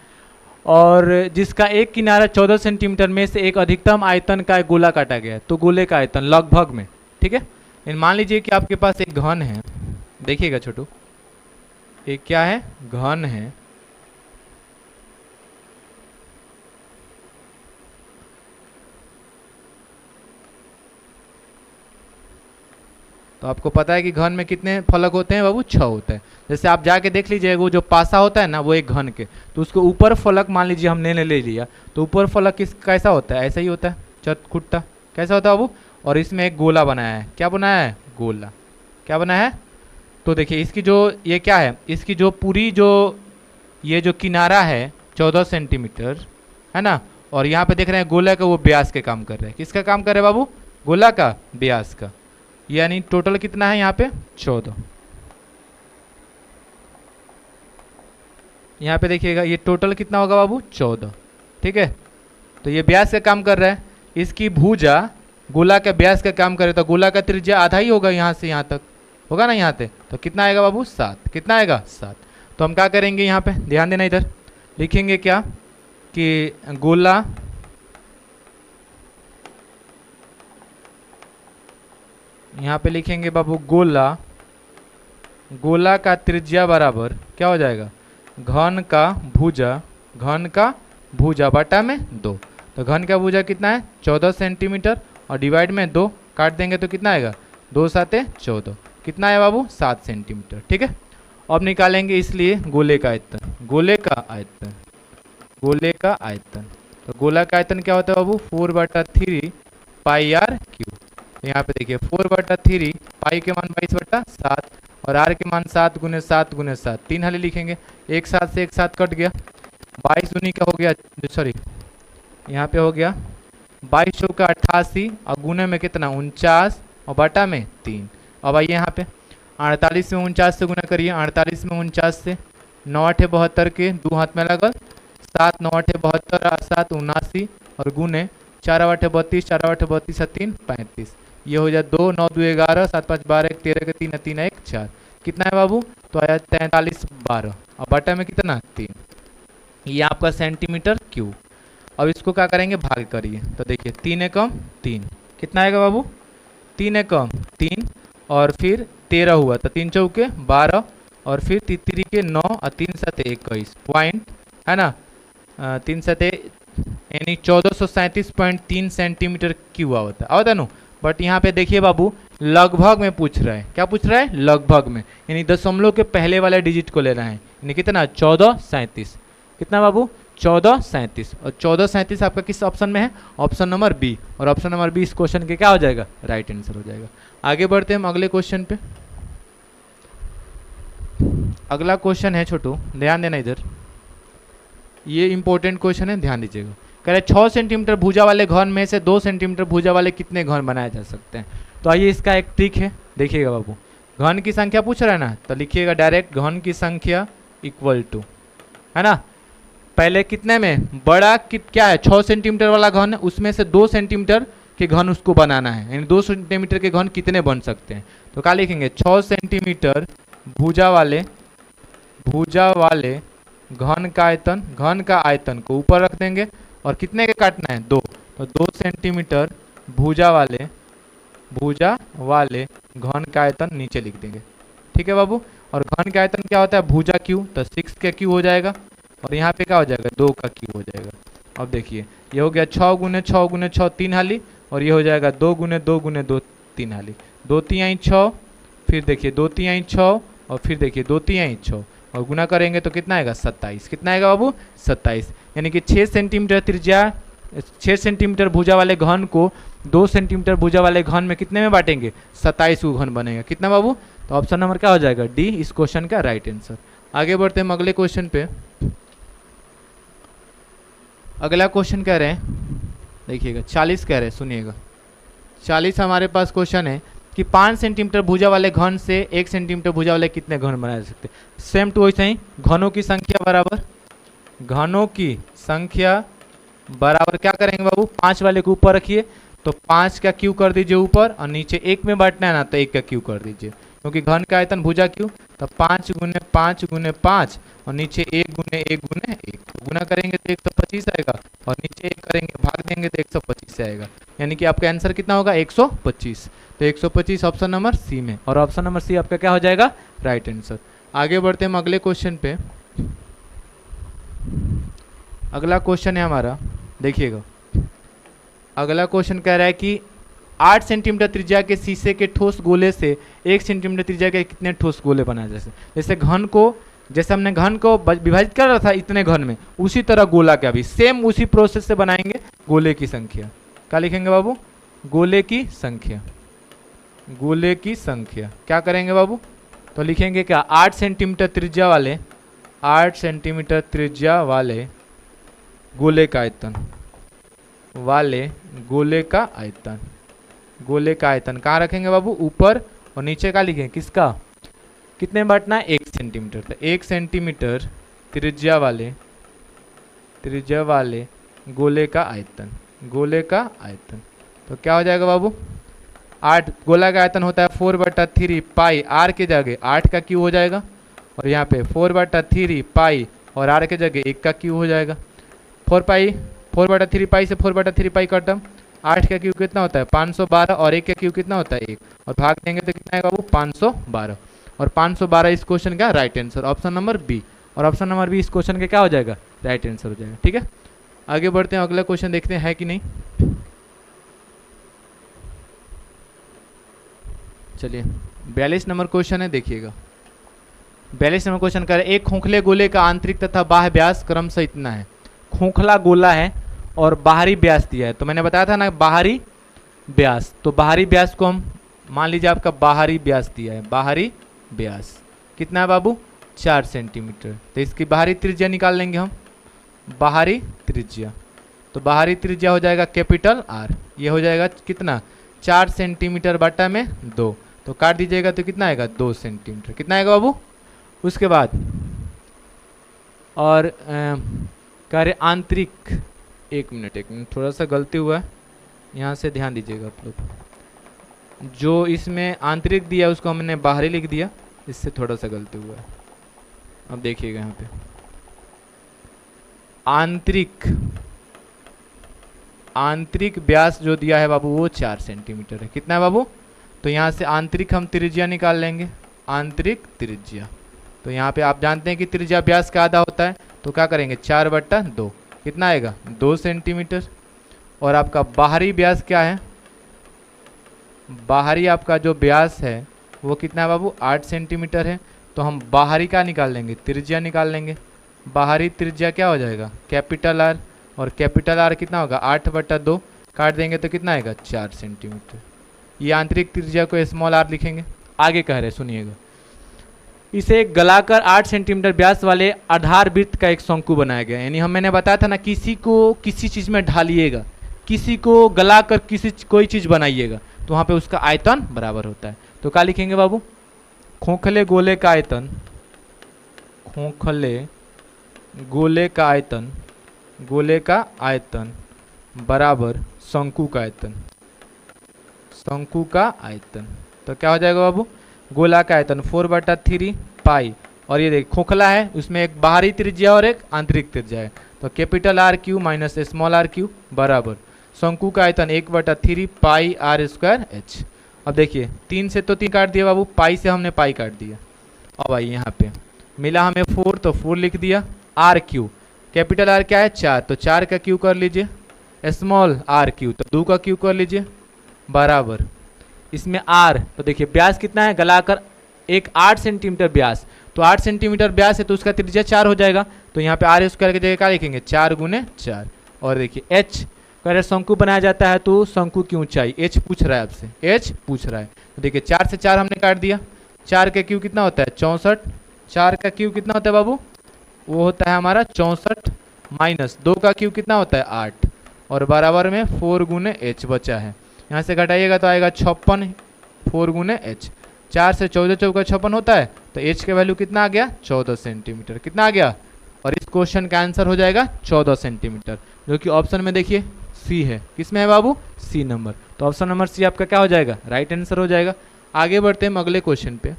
S1: और जिसका एक किनारा 14 सेंटीमीटर में से एक अधिकतम आयतन का एक गोला काटा गया है। तो गोले का आयतन लगभग में, ठीक है। मान लीजिए कि आपके पास एक घन है, देखिएगा छोटू, एक क्या है, घन है, तो आपको पता है कि घन में कितने फलक होते हैं बाबू, 6 होते हैं। जैसे आप जाके देख लीजिए, वो जो पासा होता है ना, वो एक घन के, तो उसको ऊपर फलक मान लीजिए हमने ले लिया, तो ऊपर फलक किस कैसा होता है, ऐसा ही होता है, चतकुट्टा, कैसा होता है बाबू। और इसमें एक गोला बनाया है, क्या बनाया है, गोला, क्या बनाया है। तो देखिए इसकी जो ये क्या है, इसकी जो पूरी जो ये जो किनारा है 14 सेंटीमीटर है ना, और यहाँ पे देख रहे हैं गोला का वो व्यास के काम कर रहे हैं। किसका काम कर रहे हैं बाबू, गोला का व्यास का। यानी टोटल कितना है यहाँ पे 14। यहाँ पे देखिएगा ये टोटल कितना होगा बाबू, 14, ठीक है। तो ये व्यास का काम कर रहा है, इसकी भुजा गोला का व्यास का काम करे, तो गोला का त्रिज्या आधा ही होगा, यहाँ से यहाँ तक होगा ना, यहाँ पे तो कितना आएगा बाबू, 7। कितना आएगा, 7। तो हम क्या करेंगे, यहाँ पे ध्यान देना, इधर लिखेंगे क्या कि गोला यहाँ पे लिखेंगे बाबू, गोला का त्रिज्या बराबर क्या हो जाएगा, घन का भुजा बटा में 2। तो घन का भुजा कितना है, 14 सेंटीमीटर, और डिवाइड में 2 काट देंगे तो कितना आएगा, 2 7 14, कितना है बाबू, 7 सेंटीमीटर, ठीक है। अब निकालेंगे इसलिए गोले का आयतन, गोले का आयतन। तो गोला का आयतन क्या होता है बाबू, 4/3 पाई आर क्यूब। यहाँ पे देखिए 4/3, पाई के मान 22/7 और आर के मान 7 × 7 × 7, 3 हाली लिखेंगे, एक साथ से एक साथ कट गया, 22 दूनी का हो गया, सॉरी यहाँ पे हो गया 22 चौका 88, और गुने में कितना 49, और बटा में 3। अब आइए यहाँ पे 48 में 49 से गुना करिए, 48 में 49 से 9 8 72 के 2 हाथ में लगल, 7 9 8 72 8 7 79, और गुने 4 8 32 4 8 32 3 35, ये हो जाए 2 9 2 11 7 5 12 1 13 के 3 3 1 4, कितना है बाबू, तो आया 43 12, और बटा में कितना 3, ये आपका सेंटीमीटर क्यूब। अब इसको क्या करेंगे, भाग करिए, तो देखिए 3 एकम 3, कितना आएगा बाबू, 3 एकम 3, और फिर 13 हुआ, तो 3 चौके 12, और फिर 3 के 9, और 3 7 21 पॉइंट है ना, 3 7 यानी 1437.3 सेंटीमीटर क्यूब होता है नो। बट यहाँ पे देखिए बाबू, लगभग में पूछ रहा है, क्या पूछ रहा है, लगभग में, यानी दशमलव के पहले वाले डिजिट को लेना है, यानी कितना 1437, कितना बाबू 1437, और 1437 आपका किस ऑप्शन में है, ऑप्शन नंबर बी, और ऑप्शन नंबर बी इस क्वेश्चन के क्या हो जाएगा, राइट आंसर हो जाएगा। आगे बढ़ते हैं हम अगले क्वेश्चन पे। अगला क्वेश्चन है छोटू, ध्यान देना इधर, ये इंपॉर्टेंट क्वेश्चन है, ध्यान दीजिएगा। कह रहे 6 सेंटीमीटर भुजा वाले घन में से 2 सेंटीमीटर भुजा वाले कितने घन बनाए जा सकते हैं। तो आइए इसका एक ट्रिक है, देखिएगा बाबू, घन की संख्या पूछ रहा है ना, तो लिखिएगा डायरेक्ट घन की संख्या इक्वल टू, है ना, पहले कितने में बड़ा क्या है, 6 सेंटीमीटर वाला घन है, उसमें से 2 सेंटीमीटर के घन उसको बनाना है, यानी 2 सेंटीमीटर के घन कितने बन सकते हैं। तो क्या लिखेंगे, 6 सेंटीमीटर भुजा वाले घन का आयतन को ऊपर रख देंगे, और कितने के काटना है, 2, तो 2 सेंटीमीटर भुजा वाले घन का आयतन नीचे लिख देंगे, ठीक है बाबू। और घन का आयतन क्या होता है, भुजा क्यू, तो 6 का क्यू हो जाएगा, और यहाँ पे क्या हो जाएगा, 2 का क्यू हो जाएगा। अब देखिए ये हो गया 6 × 6 × 6 3 हाली, और ये हो जाएगा 2 × 2 × 2 3 हाली, 2 3 6, फिर देखिए 2 3 6, और फिर देखिए 2 3 6, और गुना करेंगे तो कितना आएगा 27, कितना आएगा बाबू 27, यानी कि 6 सेंटीमीटर त्रिज्या 6 सेंटीमीटर भुजा वाले घन को 2 सेंटीमीटर भुजा वाले घन में कितने में बांटेंगे, 27 को घन बनेगा, कितना बाबू। तो ऑप्शन नंबर क्या हो जाएगा, डी इस क्वेश्चन का राइट आंसर। आगे बढ़ते हैं अगले क्वेश्चन पे। अगला क्वेश्चन कह रहे हैं, देखिएगा 40 कह रहे हैं, सुनिएगा 40 हमारे पास क्वेश्चन है कि 5 सेंटीमीटर भुजा वाले घन से 1 सेंटीमीटर भुजा वाले कितने घन बनाए जा सकते हैं। सेम टू वैसे ही घनों की संख्या बराबर घनों की संख्या बराबर क्या करेंगे बाबू, 5 वाले को ऊपर रखिए तो 5 का क्यू कर दीजिए ऊपर, और नीचे 1 में बांटना है ना तो 1 का क्यू कर दीजिए, क्योंकि घन का आयतन भुजा क्यू, तो 5 गुने 5 गुने 5 और नीचे 1 गुने 1 गुने 1, गुना करेंगे तो 125 आएगा, और नीचे 1 करेंगे भाग देंगे तो 125 से आएगा, यानी कि आपका आंसर कितना होगा 125। तो 125 ऑप्शन नंबर सी में, और ऑप्शन नंबर सी आपका क्या हो जाएगा, राइट आंसर। आगे बढ़ते हैं हम अगले क्वेश्चन पे। अगला क्वेश्चन है हमारा, देखिएगा अगला क्वेश्चन कह रहा है कि 8 सेंटीमीटर त्रिज्या के शीशे के ठोस गोले से 1 सेंटीमीटर त्रिज्या के कितने ठोस गोले बनाए, जैसे घन को, जैसे हमने घन को विभाजित कर रहा था इतने घन में, उसी तरह गोला का भी सेम उसी प्रोसेस से बनाएंगे। गोले की संख्या क्या लिखेंगे बाबू, गोले की संख्या, गोले की संख्या क्या करेंगे बाबू, तो लिखेंगे क्या 8 सेंटीमीटर त्रिज्या वाले, 8 सेंटीमीटर त्रिज्या वाले गोले का आयतन, वाले गोले का आयतन, गोले का आयतन कहाँ रखेंगे बाबू, ऊपर, और नीचे का लिखेंगे किसका, कितने में बांटना है 1 सेंटीमीटर, तो 1 सेंटीमीटर त्रिज्या वाले गोले का आयतन, गोले का आयतन, तो क्या हो जाएगा बाबू, 8 गोला का आयतन होता है 4/3 पाई, आर के जगह 8 का क्यू हो जाएगा, और यहाँ पे 4/3 पाई और आर के जगह 1 का क्यू हो जाएगा, 4/3 पाई से 4/3 पाई कटम, 8 का क्यू कितना होता है 512, और 1 का क्यू कितना होता है 1, और भाग देंगे तो कितना आएगा बाबू 512, और 512 इस क्वेश्चन का right answer, option number B, और ऑप्शन नंबर बी इस क्वेश्चन का क्या हो जाएगा, राइट आंसर हो जाएगा। ठीक है, आगे बढ़ते हैं, अगला क्वेश्चन देखते हैं है कि नहीं। चलिए 42 नंबर क्वेश्चन है, देखिएगा 42 नंबर क्वेश्चन कर एक खोखले गोले का आंतरिक तथा बाह्य व्यास क्रमशः इतना है। खोखला गोला है और बाहरी व्यास दिया है, तो मैंने बताया था ना बाहरी व्यास, तो बाहरी व्यास को हम मान लीजिए आपका बाहरी व्यास दिया है, बाहरी व्यास कितना है बाबू 4 सेंटीमीटर, तो इसकी बाहरी त्रिज्या निकाल लेंगे हम, बाहरी त्रिज्या, तो बाहरी त्रिज्या हो जाएगा कैपिटल आर, ये हो जाएगा कितना 4 सेंटीमीटर बटा में 2, तो काट दीजिएगा तो कितना आएगा 2 सेंटीमीटर, कितना आएगा बाबू। उसके बाद और कार्य आंतरिक, एक मिनट थोड़ा सा गलती हुआ है, यहाँ से ध्यान दीजिएगा आप लोग, जो इसमें आंतरिक दिया उसको हमने बाहरी लिख दिया, इससे थोड़ा सा गलती हुआ है। अब देखिएगा यहाँ पे आंतरिक व्यास जो दिया है बाबू वो 4 सेंटीमीटर है, कितना है बाबू, तो यहाँ से आंतरिक हम त्रिज्या निकाल लेंगे, आंतरिक त्रिज्या, तो यहाँ पे आप जानते हैं कि त्रिज्या व्यास का आधा होता है, तो क्या करेंगे 4/2, कितना आएगा 2 सेंटीमीटर, और आपका बाहरी व्यास क्या है, बाहरी आपका जो व्यास है वो कितना है बाबू 8 सेंटीमीटर है, तो हम बाहरी का निकाल लेंगे, त्रिज्या निकाल लेंगे, बाहरी त्रिज्या क्या हो जाएगा कैपिटल आर, और कैपिटल आर कितना होगा 8/2, काट देंगे तो कितना आएगा 4 सेंटीमीटर, ये आंतरिक त्रिज्या को स्मॉल आर लिखेंगे। आगे कह रहे सुनिएगा, इसे एक गलाकर 8 सेंटीमीटर व्यास वाले आधार वृत्त का एक शंकु बनाया गया, यानी मैंने बताया था ना किसी को किसी चीज में ढालिएगा, किसी को गलाकर कोई चीज बनाइएगा तो वहां पे उसका आयतन बराबर होता है, तो क्या लिखेंगे बाबू खोखले गोले का आयतन, खोखले गोले का आयतन, गोले का आयतन बराबर शंकु का आयतन, शंकु का आयतन, तो क्या हो जाएगा बाबू गोला का आयतन 4/3 पाई, और ये देख खोखला है उसमें एक बाहरी त्रिज्या और एक आंतरिक त्रिज्या है, तो capital R Q minus small R Q बराबर शंकु का आयतन 1/3 पाई आर स्क्वायर एच। अब देखिए 3 से तो 3 काट दिया बाबू, पाई से हमने पाई काट दिया, अब आई यहाँ पे मिला हमें 4, तो 4 लिख दिया, आर क्यू कैपिटल आर क्या है 4, तो 4 का क्यू कर लीजिए, स्मॉल आर क्यू तो 2 का क्यू कर लीजिए, बराबर इसमें आर, तो देखिए व्यास कितना है गलाकर एक 8 सेंटीमीटर व्यास, तो 8 सेंटीमीटर व्यास है तो उसका त्रिज्या 4 हो जाएगा, तो यहाँ पे आर स्क्वायर की जगह क्या लिखेंगे 4 × 4, और देखिए एच अगर शंकु बनाया जाता है तो शंकु की ऊंचाई एच पूछ रहा है आपसे, एच पूछ रहा है, तो देखिए 4 से 4 हमने काट दिया, 4 का क्यू कितना होता है 64, 4 का क्यू कितना होता है बाबू वो होता है हमारा 64 माइनस 2 का क्यू कितना होता है 8, और बराबर में 4 × h बचा है, यहाँ से घटाइएगा तो आएगा 56, 4 × h, 4 से 14 × 4 = 56 होता है, तो h का वैल्यू कितना आ गया 14 सेंटीमीटर, कितना आ गया और इस क्वेश्चन का आंसर हो जाएगा 14 सेंटीमीटर, जो कि ऑप्शन में देखिए सी है। किस में है बाबू? C number. तो ऑप्शन नंबर सी आपका क्या हो जाएगा? राइट आंसर हो जाएगा। आगे बढ़ते हैं अगले क्वेश्चन पे।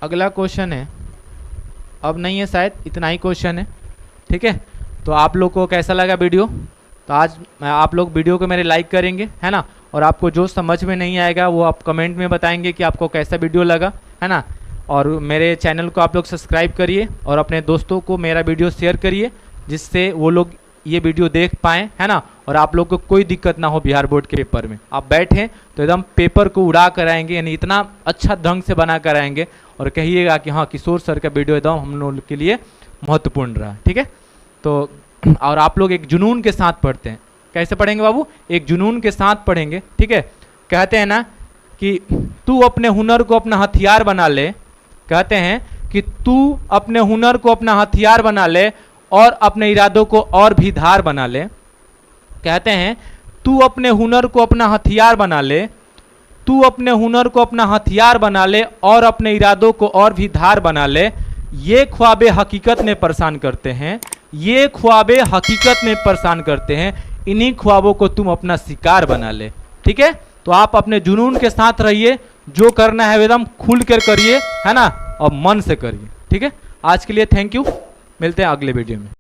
S1: अगला क्वेश्चन है, अब नहीं है शायद, इतना ही क्वेश्चन है, ठीक है। तो आप लोग को कैसा लगा वीडियो? तो आज आप लोग वीडियो को मेरे लाइक करेंगे, है ना, और आपको जो समझ में नहीं आएगा वो आप कमेंट में बताएंगे कि आपको कैसा वीडियो लगा, है ना। और मेरे चैनल को आप लोग सब्सक्राइब करिए और अपने दोस्तों को मेरा वीडियो शेयर करिए, जिससे वो लोग ये वीडियो देख पाएँ, है ना, और आप लोग को कोई दिक्कत ना हो बिहार बोर्ड के पेपर में। आप बैठें तो एकदम पेपर को उड़ा कर आएंगे, यानी इतना अच्छा ढंग से बना कर आएंगे और कहिएगा कि हाँ किशोर सर का वीडियो एकदम हम लोग के लिए महत्वपूर्ण रहा, ठीक है। तो और आप लोग एक जुनून के साथ पढ़ते हैं। कैसे पढ़ेंगे बाबू? एक जुनून के साथ पढ़ेंगे, ठीक है। कहते हैं ना कि तू अपने हुनर को अपना हथियार बना ले, कहते हैं कि तू अपने हुनर को अपना हथियार बना ले और अपने इरादों को और भी धार बना ले। कहते हैं तू अपने हुनर को अपना हथियार बना ले, तू अपने हुनर को अपना हथियार बना ले और अपने इरादों को और भी धार बना ले। ये ख्वाबे हकीकत में परेशान करते हैं, ये ख्वाबे हकीकत में परेशान करते हैं, इन्हीं ख्वाबों को तुम अपना शिकार बना ले, ठीक है। तो आप अपने जुनून के साथ रहिए, जो करना है एकदम खुल कर करिए, है ना, और मन से करिए, ठीक है। आज के लिए थैंक यू, मिलते हैं अगले वीडियो में।